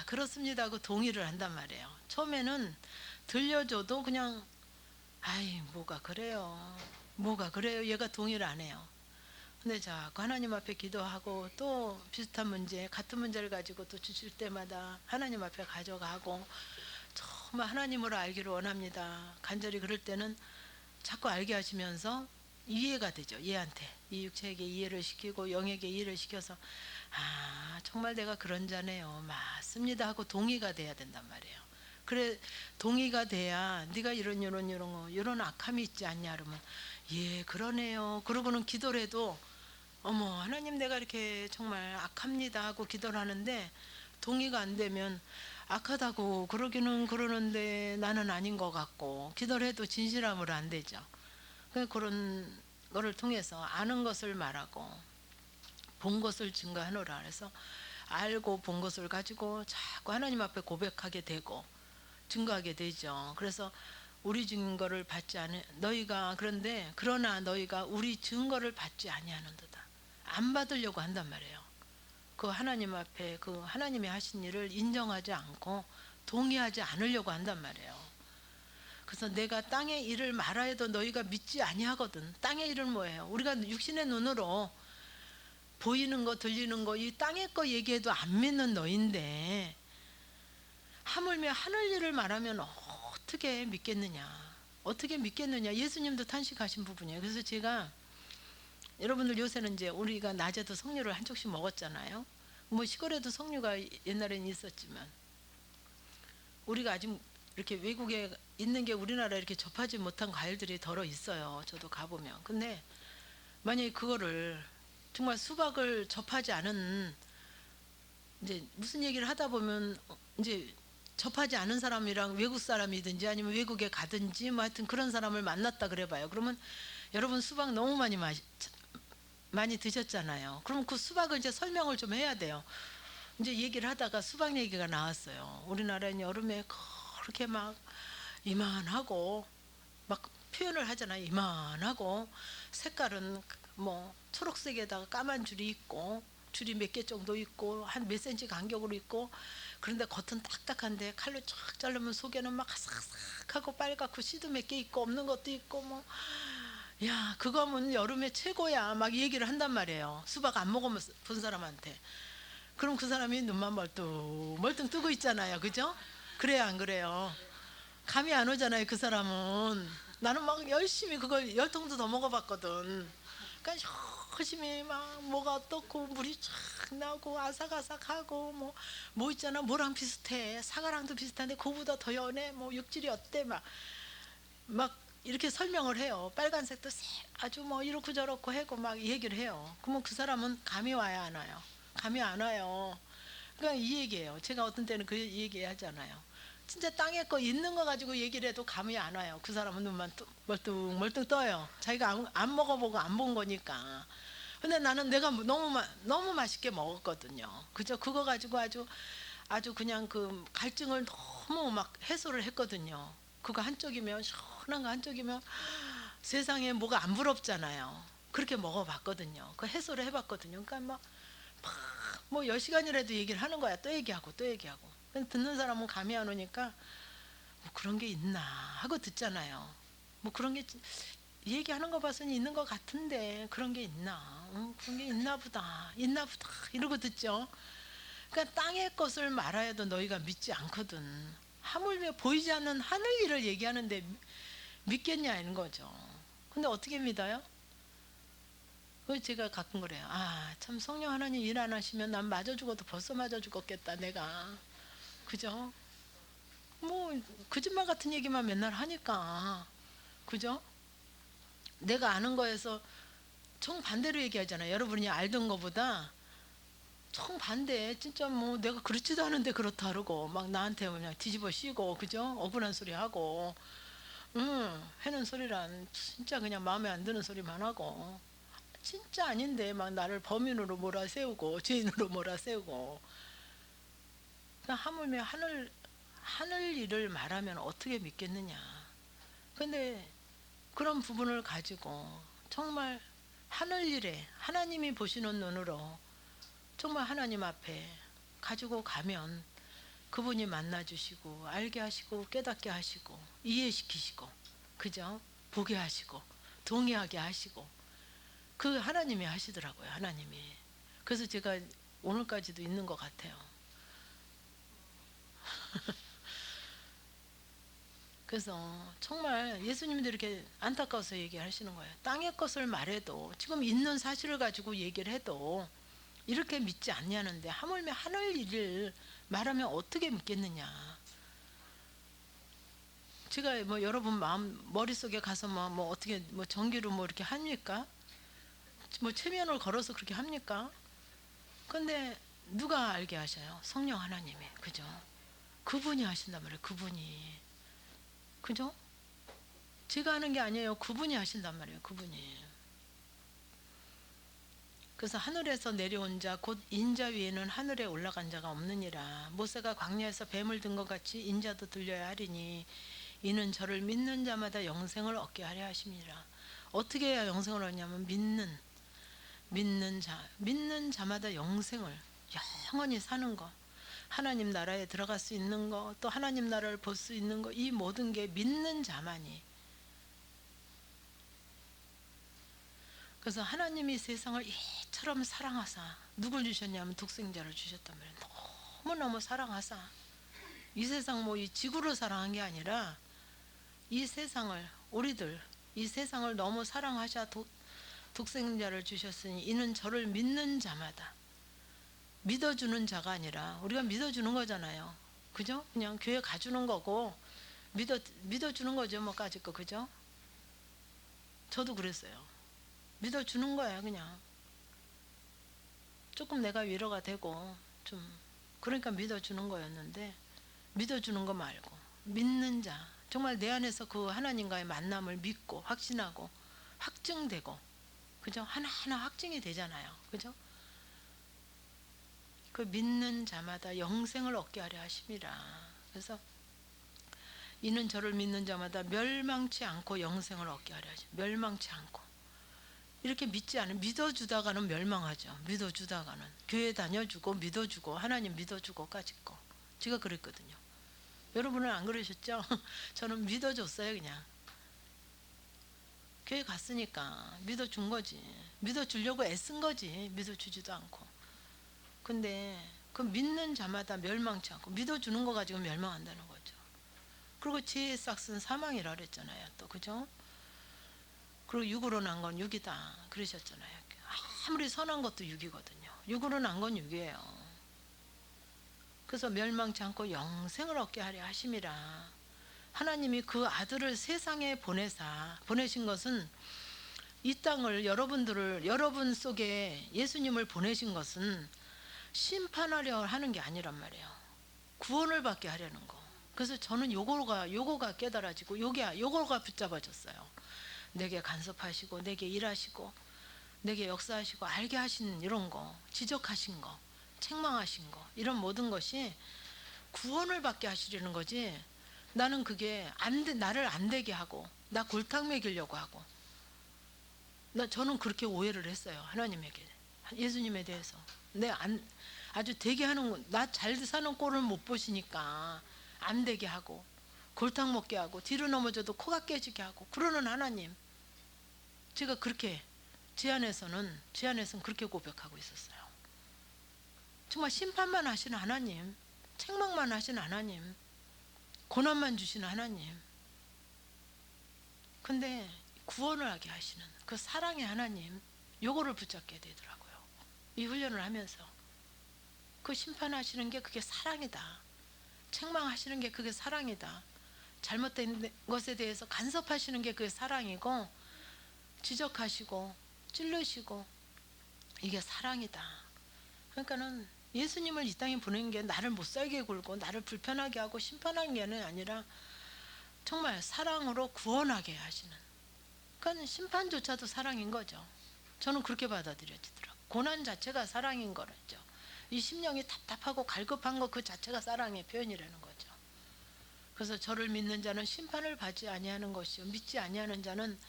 A: 그렇습니다 하고 동의를 한단 말이에요. 처음에는 들려줘도 그냥 뭐가 그래요 얘가 동의를 안 해요. 근데 자꾸 하나님 앞에 기도하고 또 비슷한 문제 같은 문제를 가지고 또 주실 때마다 하나님 앞에 가져가고 정말 하나님으로 알기를 원합니다. 간절히 그럴 때는 자꾸 알게 하시면서 이해가 되죠. 얘한테 이 육체에게 이해를 시키고 영에게 이해를 시켜서 정말 내가 그런 자네요. 맞습니다 하고 동의가 돼야 된단 말이에요. 그래 동의가 돼야 네가 이런 악함이 있지 않냐 그러면 예 그러네요. 그러고는 기도를 해도 어머 하나님 내가 이렇게 정말 악합니다 하고 기도를 하는데 동의가 안 되면 악하다고 그러기는 그러는데 나는 아닌 것 같고 기도를 해도 진실함으로 안 되죠. 그런 거를 통해서 아는 것을 말하고 본 것을 증거하노라. 그래서 알고 본 것을 가지고 자꾸 하나님 앞에 고백하게 되고 증거하게 되죠. 그래서 우리 증거를 받지 않은 너희가 그러나 너희가 우리 증거를 받지 아니하는도다. 안 받으려고 한단 말이에요. 그 하나님 앞에 그 하나님이 하신 일을 인정하지 않고 동의하지 않으려고 한단 말이에요. 그래서 내가 땅의 일을 말하여도 너희가 믿지 아니하거든. 땅의 일은 뭐예요? 우리가 육신의 눈으로 보이는 거 들리는 거 이 땅의 거 얘기해도 안 믿는 너인데 하물며 하늘 일을 말하면 어떻게 믿겠느냐. 어떻게 믿겠느냐. 예수님도 탄식하신 부분이에요. 그래서 제가 여러분들 요새는 이제 우리가 낮에도 석류를 한 쪽씩 먹었잖아요. 뭐 시골에도 석류가 옛날에는 있었지만 우리가 아직 이렇게 외국에 있는 게 우리나라 이렇게 접하지 못한 과일들이 덜어 있어요. 저도 가보면. 근데 만약에 그거를 정말 수박을 접하지 않은 이제 무슨 얘기를 하다 보면 이제 접하지 않은 사람이랑 외국 사람이든지 아니면 외국에 가든지 뭐 하여튼 그런 사람을 만났다 그래봐요. 그러면 여러분 수박 너무 많이 드셨잖아요. 그럼 그 수박을 이제 설명을 좀 해야 돼요. 이제 얘기를 하다가 수박 얘기가 나왔어요. 우리나라는 여름에 그렇게 막 이만하고 막 표현을 하잖아요. 이만하고 색깔은 뭐 초록색에다가 까만 줄이 있고 줄이 몇 개 정도 있고 한 몇 센치 간격으로 있고 그런데 겉은 딱딱한데 칼로 쫙 자르면 속에는 막 아삭아삭하고 빨갛고 씨도 몇 개 있고 없는 것도 있고 뭐 야 그거면 여름에 최고야 막 얘기를 한단 말이에요. 수박 안 먹어본 사람한테. 그럼 그 사람이 눈만 멀뚱 뜨고 있잖아요. 그죠? 그래요 안 그래요? 감이 안 오잖아요. 그 사람은. 나는 막 열심히 그걸 10통도 더 먹어봤거든. 그러니까 열심히 막 뭐가 어떻고 물이 쫙 나고 아삭아삭하고 뭐 있잖아. 뭐랑 비슷해. 사과랑도 비슷한데 그보다 더 연해. 뭐 육질이 어때 막 이렇게 설명을 해요. 빨간색도 아주 뭐 이렇고 저렇고 하고 막 얘기를 해요. 그러면 그 사람은 감이 와야 안 와요? 감이 안 와요. 그러니까 이 얘기예요. 제가 어떤 때는 그 얘기 하잖아요. 진짜 땅에 거 있는 거 가지고 얘기를 해도 감이 안 와요. 그 사람은 눈만 멀뚱 떠요. 자기가 안 먹어보고 안 본 거니까. 근데 나는 내가 너무 맛있게 먹었거든요. 그죠? 그거 가지고 아주 그냥 그 갈증을 너무 막 해소를 했거든요. 그거 한쪽이면 시원한 거 한쪽이면 세상에 뭐가 안 부럽잖아요. 그렇게 먹어봤거든요. 그 해소를 해봤거든요. 그러니까 뭐 10시간이라도 얘기를 하는 거야. 또 얘기하고 또 얘기하고. 근데 듣는 사람은 감이 안 오니까 뭐 그런 게 있나 하고 듣잖아요. 뭐 그런 게 얘기하는 거 봐서는 있는 것 같은데 그런 게 있나? 그런 게 있나 보다. 있나 보다. 이러고 듣죠. 그러니까 땅의 것을 말하여도 너희가 믿지 않거든. 하물며 보이지 않는 하늘 일을 얘기하는데 믿겠냐 이런 거죠. 근데 어떻게 믿어요? 그 제가 가끔 그래요. 아, 참 성령 하나님 일 안 하시면 난 맞아 죽어도 벌써 맞아 죽었겠다 내가. 그죠? 뭐 거짓말 같은 얘기만 맨날 하니까. 그죠? 내가 아는 거에서 정반대로 얘기하잖아요. 여러분이 알던 거보다 정반대. 진짜 뭐 내가 그렇지도 않은데 그렇다 그러고 막 나한테 그냥 뒤집어 씌고 그죠? 억울한 소리 하고 하는 소리란 진짜 그냥 마음에 안 드는 소리만 하고 진짜 아닌데 막 나를 범인으로 몰아세우고 죄인으로 몰아세우고. 그러니까 하물며 하늘 일을 말하면 어떻게 믿겠느냐. 근데 그런 부분을 가지고 정말 하늘 일에 하나님이 보시는 눈으로 정말 하나님 앞에 가지고 가면 그분이 만나 주시고 알게 하시고 깨닫게 하시고 이해시키시고 그죠? 보게 하시고 동의하게 하시고 그 하나님이 하시더라고요. 하나님이. 그래서 제가 오늘까지도 있는 것 같아요. 그래서 정말 예수님도 이렇게 안타까워서 얘기하시는 거예요. 땅의 것을 말해도 지금 있는 사실을 가지고 얘기를 해도 이렇게 믿지 않냐는데 하물며 하늘 일을 말하면 어떻게 믿겠느냐. 제가 뭐 여러분 마음 머릿속에 가서 뭐 어떻게 뭐 전기로 뭐 이렇게 합니까? 뭐 체면을 걸어서 그렇게 합니까? 근데 누가 알게 하셔요? 성령 하나님이. 그죠? 그분이 하신단 말이에요. 그분이. 그죠? 제가 하는 게 아니에요. 그분이 하신단 말이에요. 그분이. 그래서 하늘에서 내려온 자 곧 인자 위에는 하늘에 올라간 자가 없느니라. 모세가 광야에서 뱀을 든 것 같이 인자도 들려야 하리니 이는 저를 믿는 자마다 영생을 얻게 하려 하심이라. 어떻게 해야 영생을 얻냐면 믿는 자마다 영생을 영원히 사는 거. 하나님 나라에 들어갈 수 있는 거, 또 하나님 나라를 볼 수 있는 거, 이 모든 게 믿는 자만이. 그래서 하나님이 세상을 이처럼 사랑하사 누굴 주셨냐면 독생자를 주셨단 말이에요. 너무너무 사랑하사 이 세상 뭐 이 지구를 사랑한 게 아니라 이 세상을 우리들 이 세상을 너무 사랑하셔 독생자를 주셨으니 이는 저를 믿는 자마다 믿어주는 자가 아니라 우리가 믿어주는 거잖아요. 그죠? 그냥 교회 가주는 거고 믿어주는 거죠. 뭐까짓 거 그죠? 저도 그랬어요. 믿어주는 거예요. 그냥 조금 내가 위로가 되고 좀 그러니까 믿어주는 거였는데 믿어주는 거 말고 믿는 자 정말 내 안에서 그 하나님과의 만남을 믿고 확신하고 확증되고 그죠? 하나하나 확증이 되잖아요. 그죠? 그 믿는 자마다 영생을 얻게 하려 하심이라. 그래서 이는 저를 믿는 자마다 멸망치 않고 영생을 얻게 하려 하심. 멸망치 않고. 이렇게 믿지 않으면 믿어주다가는 멸망하죠. 믿어주다가는 교회 다녀주고 믿어주고 하나님 믿어주고까지 거. 제가 그랬거든요. 여러분은 안 그러셨죠? 저는 믿어줬어요. 그냥 교회 갔으니까 믿어준 거지. 믿어주려고 애쓴 거지. 믿어주지도 않고. 근데 그 믿는 자마다 멸망치 않고 믿어주는 거 가지고 멸망한다는 거죠. 그리고 죄의 싹은 사망이라 그랬잖아요. 또 그죠? 그리고 육으로 난 건 육이다 그러셨잖아요. 아무리 선한 것도 육이거든요. 육으로 난 건 육이에요. 그래서 멸망치 않고 영생을 얻게 하려 하심이라. 하나님이 그 아들을 세상에 보내신 것은 이 땅을 여러분 속에 예수님을 보내신 것은 심판하려 하는 게 아니란 말이에요. 구원을 받게 하려는 거. 그래서 저는 요거가 깨달아지고 요거가 붙잡아졌어요. 내게 간섭하시고 내게 일하시고 내게 역사하시고 알게 하신 이런 거, 지적하신 거, 책망하신 거 이런 모든 것이 구원을 받게 하시려는 거지. 나는 그게 나를 안 되게 하고 나 골탕 먹이려고 하고 저는 그렇게 오해를 했어요. 하나님에게, 예수님에 대해서. 아주 되게 하는, 나 잘 사는 꼴을 못 보시니까 안 되게 하고 골탕 먹게 하고 뒤로 넘어져도 코가 깨지게 하고 그러는 하나님. 제가 그렇게 제 안에서는 그렇게 고백하고 있었어요. 정말 심판만 하시는 하나님, 책망만 하시는 하나님, 고난만 주시는 하나님. 근데 구원을 하게 하시는 그 사랑의 하나님, 요거를 붙잡게 되더라고요. 이 훈련을 하면서 그 심판하시는 게 그게 사랑이다, 책망하시는 게 그게 사랑이다, 잘못된 것에 대해서 간섭하시는 게 그게 사랑이고, 지적하시고 찔르시고 이게 사랑이다. 그러니까는 예수님을 이 땅에 보낸 게 나를 못 살게 굴고 나를 불편하게 하고 심판하는 게 아니라 정말 사랑으로 구원하게 하시는, 그러니까 심판조차도 사랑인 거죠. 저는 그렇게 받아들여지더라고요. 고난 자체가 사랑인 거죠. 이 심령이 답답하고 갈급한 거 그 자체가 사랑의 표현이라는 거죠. 그래서 저를 믿는 자는 심판을 받지 아니하는 것이요 믿지 아니하는 자는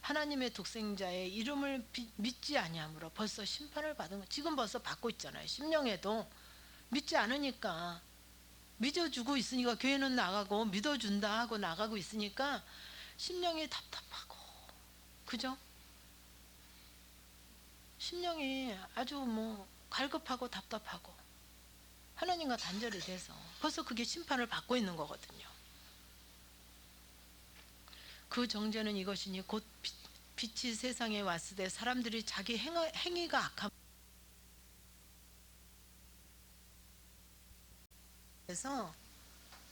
A: 하나님의 독생자의 이름을 믿지 아니함으로 벌써 심판을 받은 거, 지금 벌써 받고 있잖아요. 심령에도 믿지 않으니까, 믿어주고 있으니까, 교회는 나가고 믿어준다 하고 나가고 있으니까 심령이 답답하고, 그죠? 심령이 아주 뭐 갈급하고 답답하고 하나님과 단절이 돼서 벌써 그게 심판을 받고 있는 거거든요. 그 정죄는 이것이니 곧 빛이 세상에 왔을 때 사람들이 자기 행위가 악함에서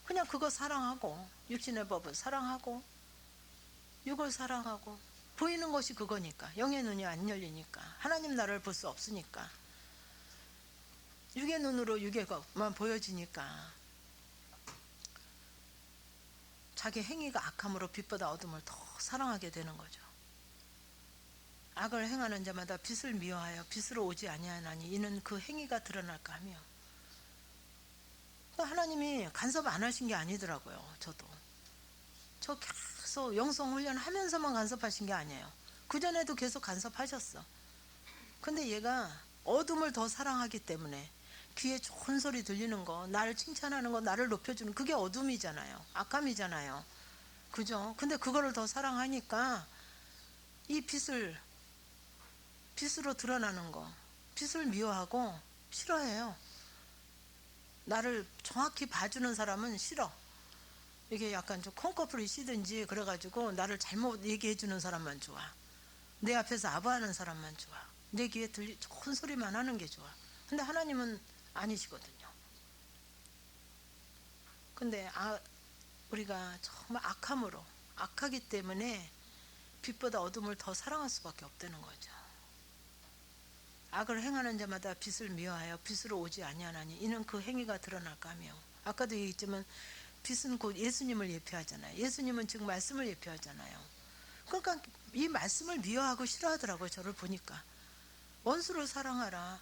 A: 그냥 그거 사랑하고, 육신의 법을 사랑하고 육을 사랑하고, 보이는 것이 그거니까, 영의 눈이 안 열리니까, 하나님 나라를 볼 수 없으니까, 육의 눈으로 육의 것만 보여지니까 자기 행위가 악함으로 빛보다 어둠을 더 사랑하게 되는 거죠. 악을 행하는 자마다 빛을 미워하여 빛으로 오지 아니하나니 이는 그 행위가 드러날까 하며. 하나님이 간섭 안 하신 게 아니더라고요. 저 계속 영성훈련 하면서만 간섭하신 게 아니에요. 그전에도 계속 간섭하셨어. 근데 얘가 어둠을 더 사랑하기 때문에 귀에 좋은 소리 들리는 거, 나를 칭찬하는 거, 나를 높여주는, 그게 어둠이잖아요. 악함이잖아요. 그죠? 근데 그거를 더 사랑하니까 이 빛으로 드러나는 거, 빛을 미워하고 싫어해요. 나를 정확히 봐주는 사람은 싫어. 이게 약간 좀 콩꺼풀이 시든지 그래가지고 나를 잘못 얘기해주는 사람만 좋아. 내 앞에서 아부하는 사람만 좋아. 내 귀에 좋은 소리만 하는 게 좋아. 근데 하나님은 아니시거든요. 근데 우리가 정말 악하기 때문에 빛보다 어둠을 더 사랑할 수밖에 없다는 거죠. 악을 행하는 자마다 빛을 미워하여 빛으로 오지 아니하나니 이는 그 행위가 드러날까 하며. 아까도 얘기했지만 빛은 곧 예수님을 예표하잖아요. 예수님은 지금 말씀을 예표하잖아요. 그러니까 이 말씀을 미워하고 싫어하더라고요. 저를 보니까. 원수를 사랑하라,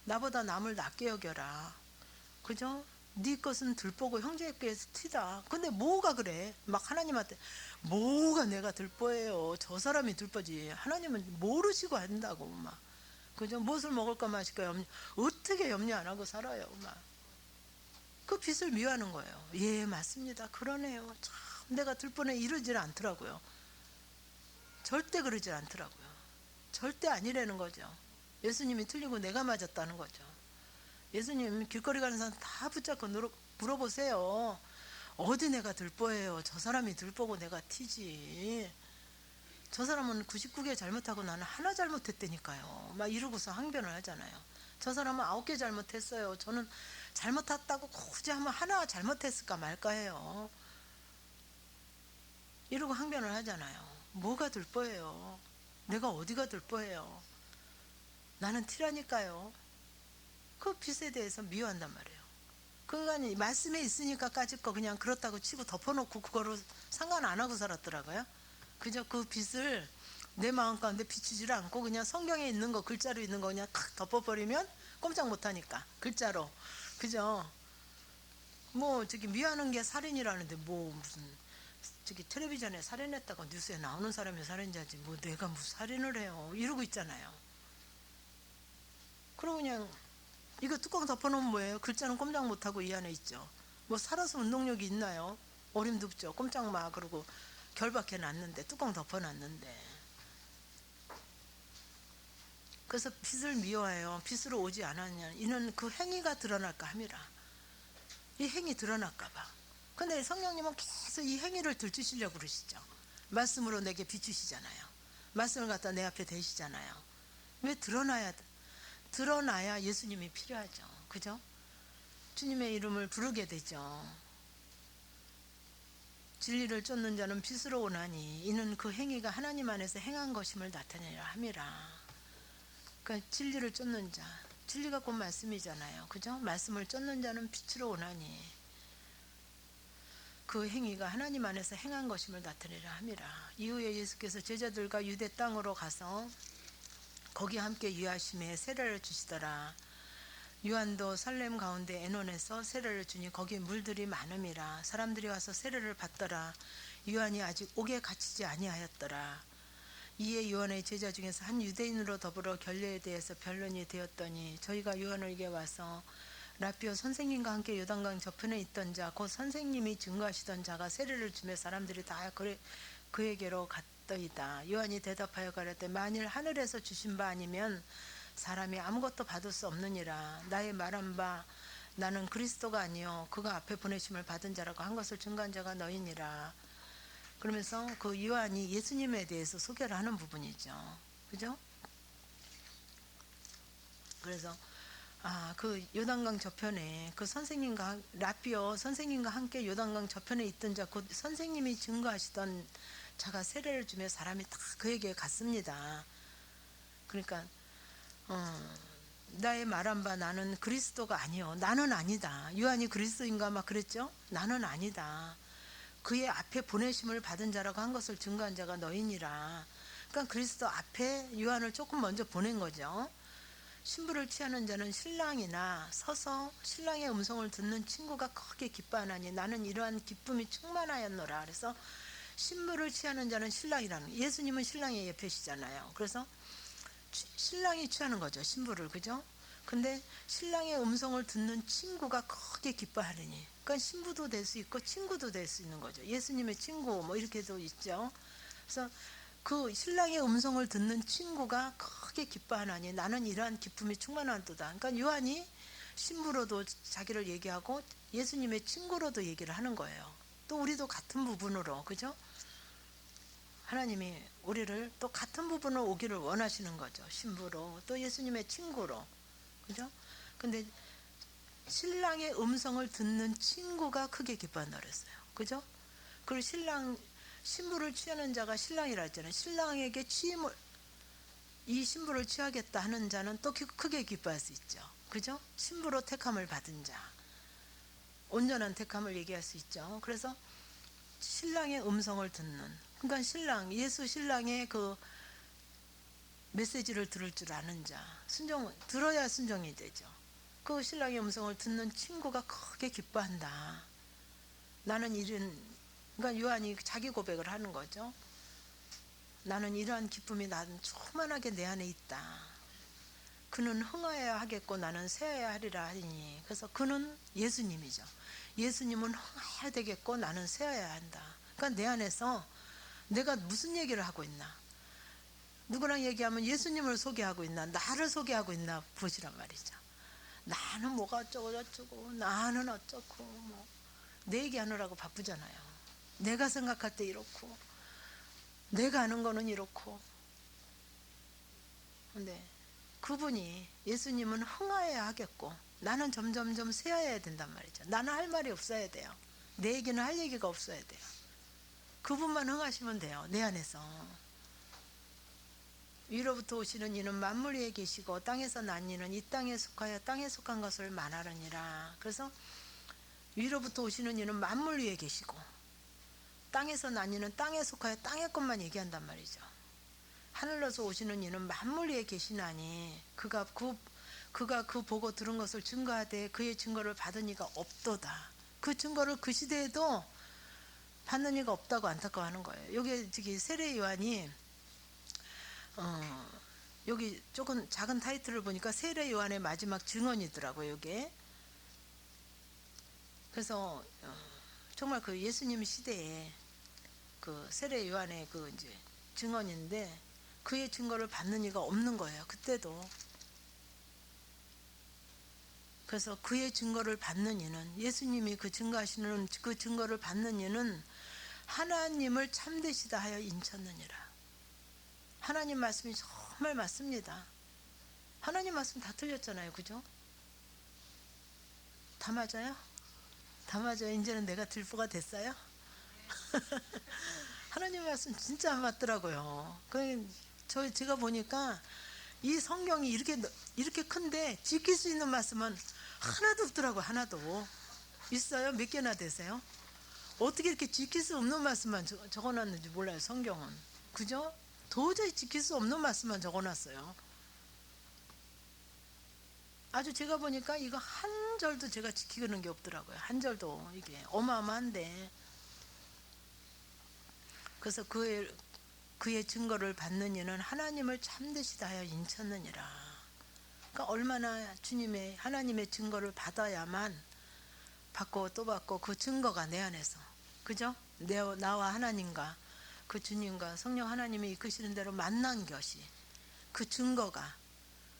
A: 나보다 남을 낮게 여겨라, 그죠? 네 것은 들보고 형제에게 티다. 근데 뭐가 그래? 막 하나님한테 뭐가 내가 들보예요, 저 사람이 들보지, 하나님은 모르시고 한다고 막, 그죠? 무엇을 먹을까 마실까 어떻게 염려 안 하고 살아요. 막 그 빛을 미워하는 거예요. 예, 맞습니다. 그러네요. 참 내가 들보네 이러질 않더라고요. 절대 그러질 않더라고요. 절대 아니라는 거죠. 예수님이 틀리고 내가 맞았다는 거죠. 예수님 길거리 가는 사람 다 붙잡고 물어보세요. 어디 내가 들보예요? 저 사람이 들보고 내가 티지. 저 사람은 99개 잘못하고 나는 하나 잘못했다니까요. 막 이러고서 항변을 하잖아요. 저 사람은 9개 잘못했어요. 저는 잘못했다고 굳이 하면 하나 잘못했을까 말까 해요. 이러고 항변을 하잖아요. 뭐가 들보예요? 내가 어디가 들보예요? 나는 티라니까요. 그 빛에 대해서 미워한단 말이에요. 그러니까 말씀에 있으니까 까짓 거 그냥 그렇다고 치고 덮어놓고 그거로 상관 안 하고 살았더라고요. 그저 그 빛을 내 마음 가운데 비추지를 않고 그냥 성경에 있는 거, 글자로 있는 거 그냥 탁 덮어버리면 꼼짝 못하니까 글자로. 그죠? 뭐 저기 미워하는 게 살인이라는데 뭐 무슨 저기 텔레비전에 살인했다고 뉴스에 나오는 사람이 살인자지 뭐 내가 무슨 살인을 해요 이러고 있잖아요. 그러고 그냥 이거 뚜껑 덮어놓으면 뭐예요? 글자는 꼼짝 못하고 이 안에 있죠. 뭐 살아서 운동력이 있나요? 어림도 없죠. 꼼짝 마 그러고 결박해 놨는데 뚜껑 덮어놨는데. 그래서 빛을 미워해요. 빛으로 오지 않았냐. 이는 그 행위가 드러날까 함이라. 이 행위 드러날까 봐. 근데 성령님은 계속 이 행위를 들추시려고 그러시죠. 말씀으로 내게 비추시잖아요. 말씀을 갖다 내 앞에 대시잖아요. 왜 드러나야 예수님이 필요하죠. 그죠? 주님의 이름을 부르게 되죠. 진리를 쫓는 자는 빛으로 오나니 이는 그 행위가 하나님 안에서 행한 것임을 나타내려 함이라. 그러니까 진리를 쫓는 자, 진리가 곧 말씀이잖아요. 그죠? 말씀을 쫓는 자는 빛으로 오나니 그 행위가 하나님 안에서 행한 것임을 나타내려 함이라. 이후에 예수께서 제자들과 유대 땅으로 가서 거기 함께 유하심에 세례를 주시더라. 요한도 살렘 가운데 에논에서 세례를 주니 거기에 물들이 많음이라. 사람들이 와서 세례를 받더라. 요한이 아직 옥에 갇히지 아니하였더라. 이에 요한의 제자 중에서 한 유대인으로 더불어 결례에 대해서 변론이 되었더니 저희가 요한에게 와서 라비오 선생님과 함께 요단강 저편에 있던 자 곧 선생님이 증거하시던 자가 세례를 주며 사람들이 다 그에게로 갔더이다. 요한이 대답하여 가라되 만일 하늘에서 주신 바 아니면 사람이 아무것도 받을 수 없느니라. 나의 말한 바 나는 그리스도가 아니요 그가 앞에 보내심을 받은 자라고 한 것을 증거한 자가 너희니라. 그러면서 그 요한이 예수님에 대해서 소개를 하는 부분이죠. 그죠? 그래서 그 요단강 저편에 그 선생님과 라비오 선생님과 함께 요단강 저편에 있던 자 곧 선생님이 증거하시던 자가 세례를 주며 사람이 다 그에게 갔습니다. 그러니까 나의 말한 바 나는 그리스도가 아니요 나는 아니다. 요한이 그리스도인가 막 그랬죠. 나는 아니다. 그의 앞에 보내심을 받은 자라고 한 것을 증거한 자가 너희니라. 그러니까 그리스도 앞에 요한을 조금 먼저 보낸 거죠. 신부를 취하는 자는 신랑이나 서서 신랑의 음성을 듣는 친구가 크게 기뻐하나니 나는 이러한 기쁨이 충만하였노라. 그래서 신부를 취하는 자는 신랑이라는, 예수님은 신랑의 옆에시잖아요. 그래서 신랑이 취하는 거죠, 신부를. 그죠? 근데 신랑의 음성을 듣는 친구가 크게 기뻐하느니, 그러니까 신부도 될 수 있고 친구도 될 수 있는 거죠. 예수님의 친구 뭐 이렇게도 있죠. 그래서 그 신랑의 음성을 듣는 친구가 크게 기뻐하나니 나는 이러한 기쁨이 충만한도다. 그러니까 요한이 신부로도 자기를 얘기하고 예수님의 친구로도 얘기를 하는 거예요. 또 우리도 같은 부분으로, 그죠? 하나님이 우리를 또 같은 부분으로 오기를 원하시는 거죠. 신부로 또 예수님의 친구로, 그죠? 근데 신랑의 음성을 듣는 친구가 크게 기뻐한다 그랬어요. 그죠? 그리고 신부를 취하는 자가 신랑이라 했잖아요. 신랑에게 이 신부를 취하겠다 하는 자는 또 크게 기뻐할 수 있죠. 그죠? 신부로 택함을 받은 자, 온전한 택함을 얘기할 수 있죠. 그래서 신랑의 음성을 듣는, 그러니까 예수 신랑의 그 메시지를 들을 줄 아는 자, 들어야 순종이 되죠. 그 신랑의 음성을 듣는 친구가 크게 기뻐한다. 나는 그러니까 요한이 자기 고백을 하는 거죠. 나는 이러한 기쁨이 나는 충만하게 내 안에 있다. 그는 흥하여야 하겠고 나는 쇠하여야 하리라 하니, 그래서 그는 예수님이죠. 예수님은 흥하여야 되겠고 나는 쇠하여야 한다. 그러니까 내 안에서 내가 무슨 얘기를 하고 있나, 누구랑 얘기하면 예수님을 소개하고 있나 나를 소개하고 있나 보시란 말이죠. 나는 뭐가 어쩌고 저쩌고 나는 어쩌고 뭐 내 얘기하느라고 바쁘잖아요. 내가 생각할 때 이렇고 내가 아는 거는 이렇고. 근데 그분이, 예수님은 흥하여야 하겠고 나는 점점점 쇠하여야 된단 말이죠. 나는 할 말이 없어야 돼요. 내 얘기는 할 얘기가 없어야 돼요. 그분만 흥하시면 돼요. 내 안에서. 위로부터 오시는 이는 만물 위에 계시고 땅에서 난 이는 이 땅에 속하여 땅에 속한 것을 말하느니라. 그래서 위로부터 오시는 이는 만물 위에 계시고 땅에서 난 이는 땅에 속하여 땅의 것만 얘기한단 말이죠. 하늘로서 오시는 이는 만물 위에 계시나니 그가 그 보고 들은 것을 증거하되 그의 증거를 받은 이가 없도다. 그 증거를 그 시대에도 받는 이가 없다고 안타까워하는 거예요. 여기 저기 세례 요한이 여기 조금 작은 타이틀을 보니까 세례 요한의 마지막 증언이더라고요. 이게. 그래서 정말 그 예수님 시대에 그 세례 요한의 그 이제 증언인데 그의 증거를 받는 이가 없는 거예요. 그때도. 그래서 그의 증거를 받는 이는 예수님이 그 증거하시는 그 증거를 받는 이는 하나님을 참되시다 하여 인쳤느니라. 하나님 말씀이 정말 맞습니다. 하나님 말씀 다 틀렸잖아요. 그죠? 다 맞아요? 다 맞아요. 이제는 내가 들보가 됐어요? 하나님 말씀 진짜 안 맞더라고요. 제가 보니까 이 성경이 이렇게 큰데 지킬 수 있는 말씀은 하나도 없더라고요. 하나도. 있어요? 몇 개나 되세요? 어떻게 이렇게 지킬 수 없는 말씀만 적어놨는지 몰라요. 성경은. 그죠? 도저히 지킬 수 없는 말씀만 적어놨어요. 아주 제가 보니까 이거 한 절도 제가 지키는 게 없더라고요. 한 절도. 이게 어마어마한데. 그래서 그의 증거를 받는 이는 하나님을 참되시다 하여 인쳤느니라. 그러니까 얼마나 하나님의 증거를 받아야만 받고 또 받고 그 증거가 내 안에서, 그죠? 나와 하나님과 그 주님과 성령 하나님이 이끄시는 대로 만난 것이, 그 증거가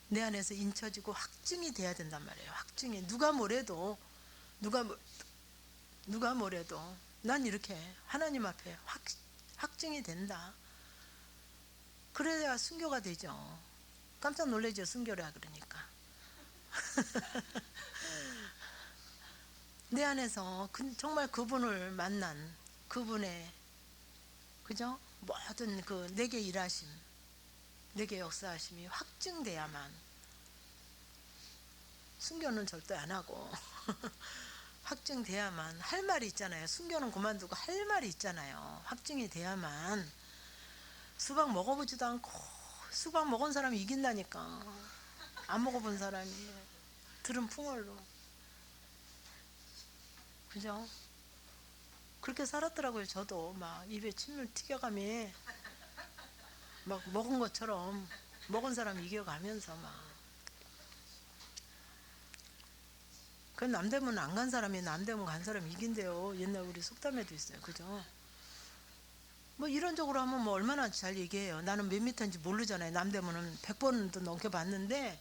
A: 내 안에서 인쳐지고 확증이 돼야 된단 말이에요. 확증이. 누가 뭐래도 난 이렇게 하나님 앞에 확증이 된다. 그래야 순교가 되죠. 깜짝 놀라죠. 순교라 그러니까. 내 안에서 정말 그분을 만난 그분의, 그죠? 모든 그 내게 일하심, 내게 역사하심이 확증돼야만. 순교는 절대 안 하고 확증돼야만. 할 말이 있잖아요. 순교는 그만두고 할 말이 있잖아요. 확증이 돼야만. 수박 먹어보지도 않고 수박 먹은 사람이 이긴다니까. 안 먹어본 사람이 들은 풍월로. 그죠? 그렇게 살았더라고요. 저도 막 입에 침을 튀겨가며 막 먹은 것처럼 먹은 사람 이겨가면서 막. 그 남대문 안 간 사람이 남대문 간 사람 이긴대요. 옛날 우리 속담에도 있어요. 그죠? 뭐 이론적으로 하면 뭐 얼마나 잘 얘기해요. 나는 몇 미터인지 모르잖아요. 남대문은 100번도 넘게 봤는데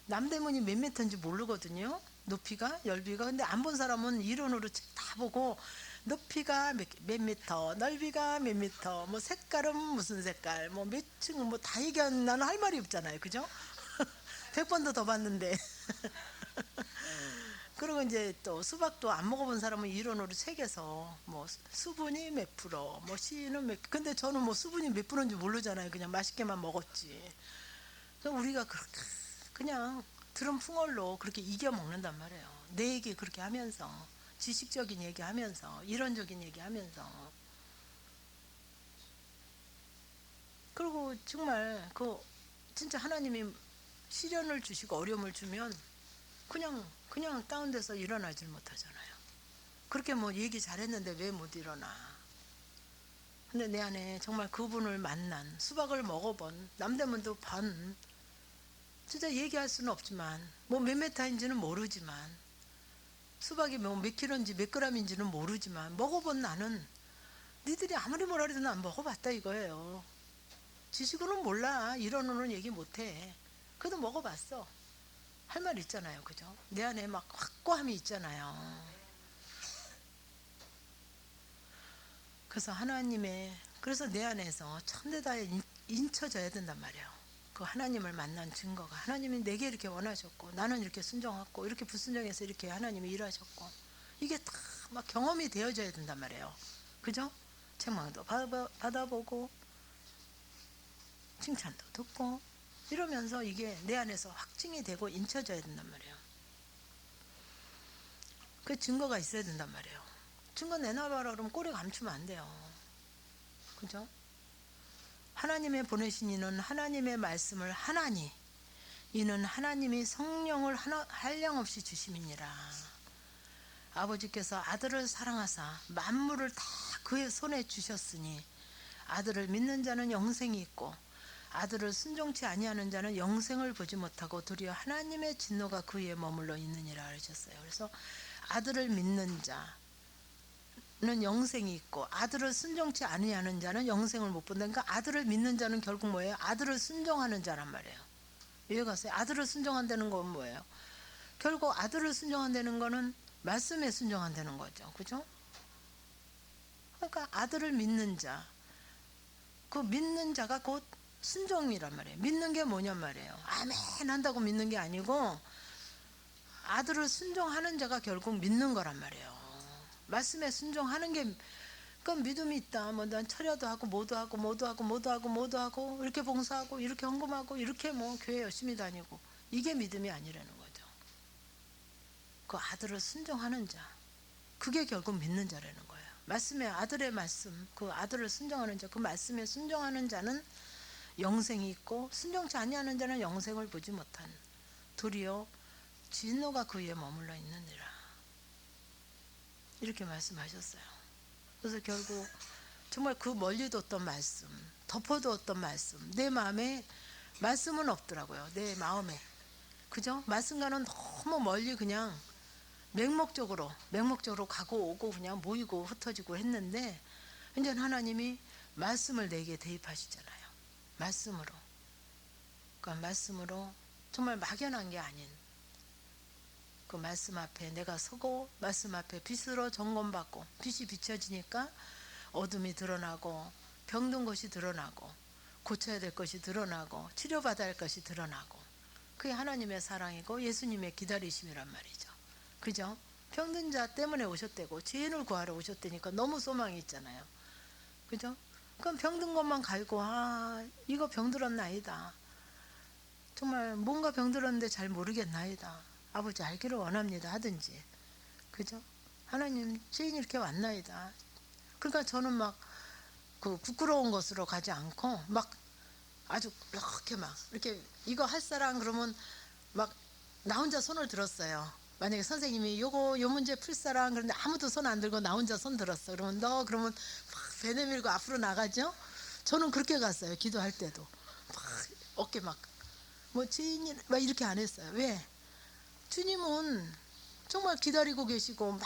A: 남대문이 몇 미터인지 모르거든요. 높이가, 넓이가. 근데 안 본 사람은 이론으로 다 보고 높이가 몇 미터, 넓이가 몇 미터, 뭐 색깔은 무슨 색깔, 뭐 몇 층, 뭐 다 얘기하는, 나는 할 말이 없잖아요. 그죠? 100번도 더 봤는데. 그리고 이제 또 수박도 안 먹어본 사람은 이론으로 책에서 뭐 수분이 몇 프로, 뭐 C는 몇, 근데 저는 뭐 수분이 몇 프로인지 모르잖아요. 그냥 맛있게만 먹었지. 그래서 우리가 그렇게 그냥 들은 풍월로 그렇게 이겨 먹는단 말이에요. 내 얘기 그렇게 하면서, 지식적인 얘기하면서, 이론적인 얘기하면서. 그리고 정말 진짜 하나님이 시련을 주시고 어려움을 주면 그냥 다운돼서 일어나질 못하잖아요. 그렇게 뭐 얘기 잘했는데 왜 못 일어나. 근데 내 안에 정말 그분을 만난, 수박을 먹어본, 남대문도 반, 진짜 얘기할 수는 없지만 뭐 몇 메타인지는 모르지만, 수박이 뭐 몇 킬로인지 몇 그램인지는 모르지만 먹어본 나는, 니들이 아무리 뭐라 해도 난 먹어봤다 이거예요. 지식으로는 몰라. 이론으로는 얘기 못해. 그래도 먹어봤어. 할 말 있잖아요. 그죠? 내 안에 막 확고함이 있잖아요. 그래서 내 안에서 천대다에 인쳐져야 된단 말이에요. 그 하나님을 만난 증거가, 하나님이 내게 이렇게 원하셨고 나는 이렇게 순종하고 이렇게 불순종해서 이렇게 하나님이 일하셨고, 이게 다 막 경험이 되어져야 된단 말이에요. 그죠? 책망도 받아보고 칭찬도 듣고 이러면서 이게 내 안에서 확증이 되고 인쳐져야 된단 말이에요. 그 증거가 있어야 된단 말이에요. 증거 내놔봐라 그러면 꼬리 감추면 안 돼요. 그죠? 하나님의 보내신 이는 하나님의 말씀을 하나니, 이는 하나님이 성령을 한량없이 주심이니라. 아버지께서 아들을 사랑하사 만물을 다 그의 손에 주셨으니 아들을 믿는 자는 영생이 있고 아들을 순종치 아니하는 자는 영생을 보지 못하고 도리어 하나님의 진노가 그 위에 머물러 있느니라 하셨어요. 그래서 아들을 믿는 자는 영생이 있고 아들을 순종치 아니하는 자는 영생을 못 본다. 그러니까 아들을 믿는 자는 결국 뭐예요? 아들을 순종하는 자란 말이에요. 이해가세요? 아들을 순종한다는 건 뭐예요? 결국 아들을 순종한다는 거는 말씀에 순종한다는 거죠. 그죠? 그러니까 아들을 믿는 자, 그 믿는 자가 곧 순종이란 말이에요. 믿는 게 뭐냔 말이에요. 아멘 한다고 믿는 게 아니고 아들을 순종하는 자가 결국 믿는 거란 말이에요. 말씀에 순종하는 게 그 믿음이 있다. 뭐 난 철야도 하고 뭐도 하고 뭐도 하고 뭐도 하고 뭐도 하고 이렇게 봉사하고 이렇게 헌금하고 이렇게 뭐 교회 열심히 다니고 이게 믿음이 아니라는 거죠. 그 아들을 순종하는 자, 그게 결국 믿는 자라는 거예요. 말씀에 아들의 말씀, 그 아들을 순종하는 자, 그 말씀에 순종하는 자는 영생이 있고 순종치 아니하는 자는 영생을 보지 못한 도리어 진노가 그 위에 머물러 있느니라. 이렇게 말씀하셨어요. 그래서 결국 정말 그 멀리 뒀던 말씀, 덮어두었던 말씀, 내 마음에 말씀은 없더라고요. 내 마음에. 그죠? 말씀과는 너무 멀리 그냥 맹목적으로 가고 오고 그냥 모이고 흩어지고 했는데 이제 하나님이 말씀을 내게 대입하시잖아요. 말씀으로. 그러니까 말씀으로 정말 막연한 게 아닌 그 말씀 앞에 내가 서고 말씀 앞에 빛으로 점검받고 빛이 비춰지니까 어둠이 드러나고 병든 것이 드러나고 고쳐야 될 것이 드러나고 치료받아야 할 것이 드러나고 그게 하나님의 사랑이고 예수님의 기다리심이란 말이죠. 그죠? 병든 자 때문에 오셨대고 죄인을 구하러 오셨다니까 너무 소망이 있잖아요. 그죠? 그럼 병든 것만 갈고 이거 병들었나이다. 정말 뭔가 병들었는데 잘 모르겠나이다. 아버지 알기를 원합니다 하든지. 그죠? 하나님 죄인이 이렇게 왔나이다. 그러니까 저는 막 그 부끄러운 것으로 가지 않고 막 아주 이렇게 이거 할 사람 그러면 막 나 혼자 손을 들었어요. 만약에 선생님이 요 문제 풀 사람 그런데 아무도 손 안 들고 나 혼자 손 들었어. 그러면 그러면 막 배 내밀고 앞으로 나가죠. 저는 그렇게 갔어요. 기도할 때도 막 어깨 막 뭐 죄인이 막 이렇게 안 했어요. 왜? 주님은 정말 기다리고 계시고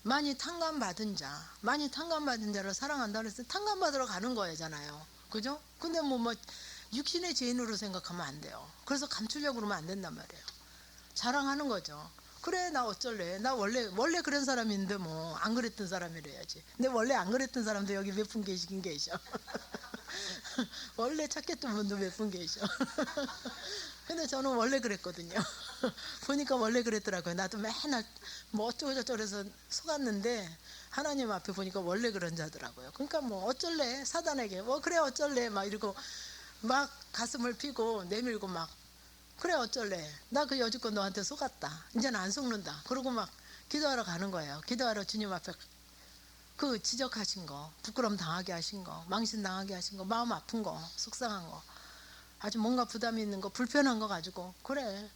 A: 많이 탕감받은 자를 사랑한다 그래서 탕감받으러 가는 거잖아요. 그죠? 근데 뭐 육신의 죄인으로 생각하면 안 돼요. 그래서 감추려고 그러면 안 된단 말이에요. 자랑하는 거죠. 그래 나 어쩔래. 나 원래 그런 사람인데 뭐 안 그랬던 사람이래야지. 근데 원래 안 그랬던 사람도 여기 몇 분 계시긴 계셔. 원래 착했던 분도 몇 분 계셔. 근데 저는 원래 그랬거든요. 보니까 원래 그랬더라고요. 나도 맨날 뭐 어쩌고 저쩌고 해서 속았는데 하나님 앞에 보니까 원래 그런 자더라고요. 그러니까 뭐 어쩔래 사단에게 그래 어쩔래 막 이러고 막 가슴을 피고 내밀고 막 그래 어쩔래 나 그 여지껏 너한테 속았다 이제는 안 속는다 그러고 막 기도하러 가는 거예요. 기도하러 주님 앞에 그 지적하신 거 부끄럼 당하게 하신 거 망신 당하게 하신 거 마음 아픈 거 속상한 거 아주 뭔가 부담이 있는 거 불편한 거 가지고 그래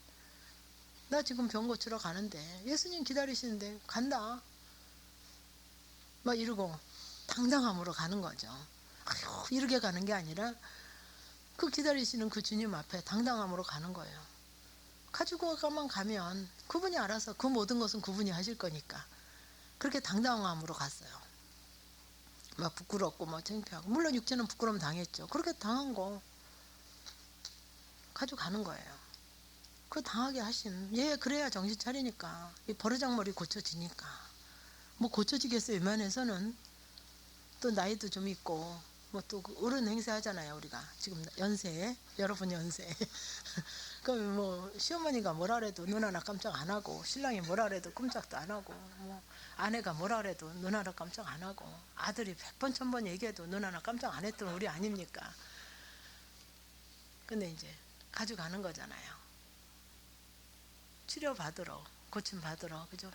A: 나 지금 병 고치러 가는데 예수님 기다리시는데 간다 막 이러고 당당함으로 가는 거죠. 아휴 이렇게 가는 게 아니라 그 기다리시는 그 주님 앞에 당당함으로 가는 거예요. 가지고 가면 그분이 알아서 그 모든 것은 그분이 하실 거니까 그렇게 당당함으로 갔어요. 막 부끄럽고 막 창피하고 물론 육체는 부끄러움 당했죠. 그렇게 당한 거 가지고 가는 거예요. 그 당하게 하신 그래야 정신 차리니까 이 버르장머리 고쳐지니까 뭐 고쳐지겠어요. 웬만해서는 또 나이도 좀 있고 뭐 또 어른 행세 하잖아요. 우리가 지금 연세에 여러분 연세에 그럼 뭐 시어머니가 뭐라 그래도 눈 하나 깜짝 안 하고 신랑이 뭐라 그래도 꼼짝도 안 하고 뭐 아내가 뭐라 그래도 눈 하나 깜짝 안 하고 아들이 100번 1000번 얘기해도 눈 하나 깜짝 안 했던 우리 아닙니까? 근데 이제 가져가는 거잖아요. 치료받으러 고침받으러 그죠?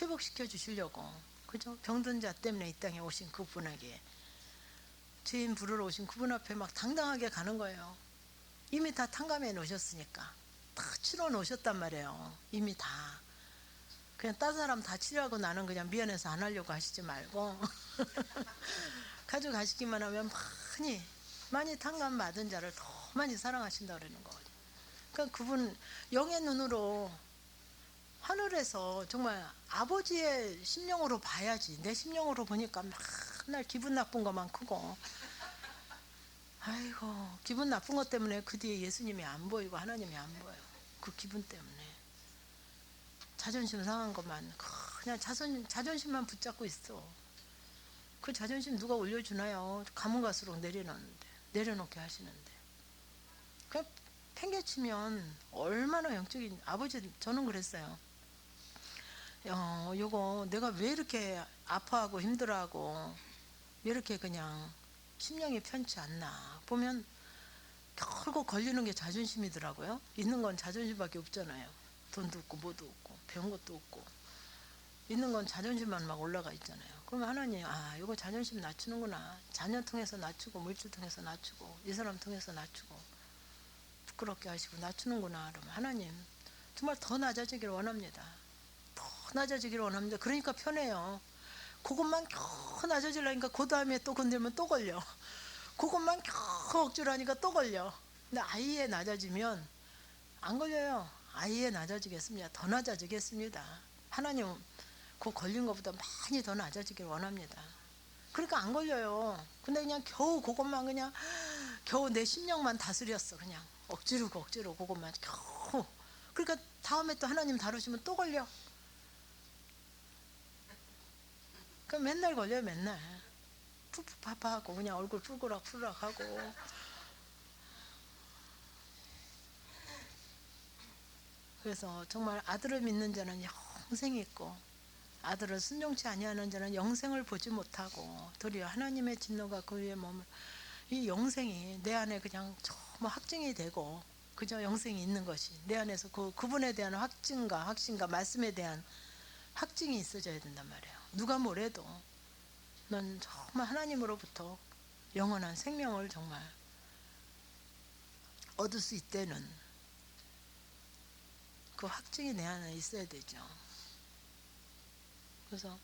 A: 회복시켜 주시려고 그죠? 병든 자 때문에 이 땅에 오신 그분에게 죄인 부르러 오신 그분 앞에 막 당당하게 가는 거예요. 이미 다 탕감해 놓으셨으니까 다 치러 놓으셨단 말이에요. 이미 다 그냥 딴 사람 다 치료하고 나는 그냥 미안해서 안 하려고 하시지 말고 가져가시기만 하면 많이 탕감 받은 자를 더 많이 사랑하신다 그러는 거거든요. 그러니까 그분 영의 눈으로 하늘에서 정말 아버지의 심령으로 봐야지. 내 심령으로 보니까 맨날 기분 나쁜 것만 크고, 아이고 기분 나쁜 것 때문에 그 뒤에 예수님이 안 보이고 하나님이 안 보여요. 그 기분 때문에 자존심 상한 것만 그냥 자존심만 붙잡고 있어. 그 자존심 누가 올려주나요? 가면 갈수록 내려놓게 하시는데, 그 팽개치면 얼마나 영적인 아버지. 저는 그랬어요. 요거 내가 왜 이렇게 아파하고 힘들어하고 왜 이렇게 그냥 심령이 편치 않나 보면 결국 걸리는 게 자존심이더라고요. 있는 건 자존심밖에 없잖아요. 돈도 없고 뭐도 없고 배운 것도 없고 있는 건 자존심만 막 올라가 있잖아요. 그러면 하나님, 이거 자존심 낮추는구나. 자녀 통해서 낮추고 물질 통해서 낮추고 이 사람 통해서 낮추고 부끄럽게 하시고 낮추는구나. 그러면 하나님 정말 더 낮아지기를 원합니다. 더 낮아지기를 원합니다. 그러니까 편해요. 그것만 겨우 낮아지려니까 그 다음에 또 건들면 또 걸려. 그것만 겨우 억지로 하니까 또 걸려. 근데 아예 낮아지면 안 걸려요. 아예 낮아지겠습니다. 더 낮아지겠습니다. 하나님 그 걸린 것보다 많이 더 낮아지기를 원합니다. 그러니까 안 걸려요. 근데 그냥 겨우 그것만 그냥 겨우 내 심령만 다스렸어. 그냥 억지로 그것만 겨우. 그러니까 다음에 또 하나님 다루시면 또 걸려. 그럼 맨날 걸려요. 맨날 푸푸파파하고 그냥 얼굴 푸르락푸르락하고. 그래서 정말 아들을 믿는 자는 영생이 있고 아들을 순종치 아니하는 자는 영생을 보지 못하고 도리어 하나님의 진노가 그 위에 머물. 이 영생이 내 안에 그냥 정말 확증이 되고 그저 영생이 있는 것이 내 안에서 그분에 대한 확증과 말씀에 대한 확증이 있어져야 된단 말이에요. 누가 뭐래도 넌 정말 하나님으로부터 영원한 생명을 정말 얻을 수 있다는 그 확증이 내 안에 있어야 되죠. 그래서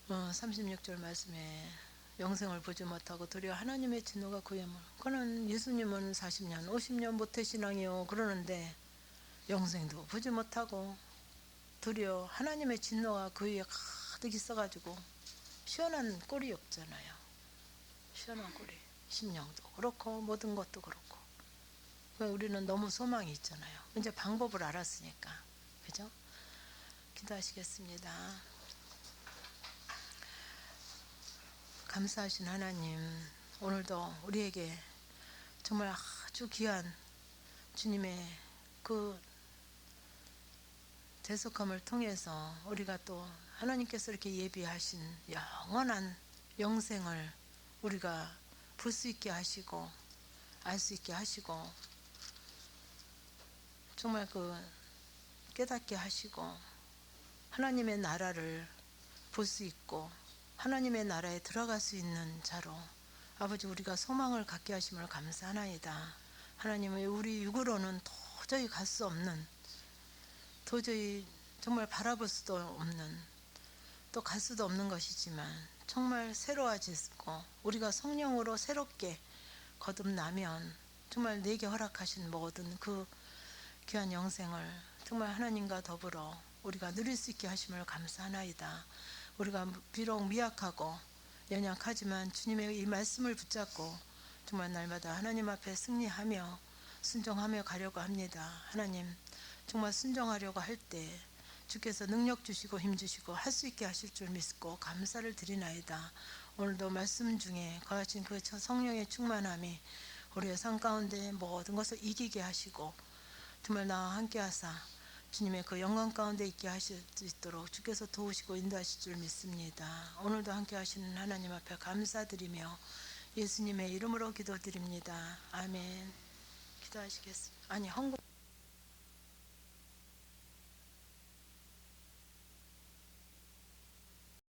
A: 36절 말씀에 영생을 보지 못하고 도리어 하나님의 진노가 그의 물. 그는 예수님은 40년 50년 모태신앙이요 그러는데 영생도 보지 못하고 도리어 하나님의 진노가 그 위에 가득 있어가지고 시원한 꼴이 없잖아요. 시원한 꼴이. 심령도 그렇고 모든 것도 그렇고. 우리는 너무 소망이 있잖아요. 이제 방법을 알았으니까. 그죠? 기도하시겠습니다. 감사하신 하나님, 오늘도 우리에게 정말 아주 귀한 주님의 그 대속함을 통해서 우리가 또 하나님께서 이렇게 예비하신 영원한 영생을 우리가 볼 수 있게 하시고 알 수 있게 하시고 정말 깨닫게 하시고 하나님의 나라를 볼 수 있고 하나님의 나라에 들어갈 수 있는 자로 아버지 우리가 소망을 갖게 하심을 감사하나이다. 하나님의 우리 육으로는 도저히 갈 수 없는, 도저히 정말 바라볼 수도 없는, 또 갈 수도 없는 것이지만 정말 새로워지고 우리가 성령으로 새롭게 거듭나면 정말 내게 허락하신 모든 그 귀한 영생을 정말 하나님과 더불어 우리가 누릴 수 있게 하심을 감사하나이다. 우리가 비록 미약하고 연약하지만 주님의 이 말씀을 붙잡고 정말 날마다 하나님 앞에 승리하며 순종하며 가려고 합니다. 하나님 정말 순종하려고 할 때 주께서 능력 주시고 힘 주시고 할 수 있게 하실 줄 믿고 감사를 드리나이다. 오늘도 말씀 중에 거하신 그 성령의 충만함이 우리의 삶 가운데 모든 것을 이기게 하시고 정말 나와 함께 하사 주님의 그 영광 가운데 있게 하실 수 있도록 주께서 도우시고 인도하실 줄 믿습니다. 오늘도 함께 하시는 하나님 앞에 감사드리며 예수님의 이름으로 기도드립니다. 아멘. 기도하시겠습니다. 아니 헌금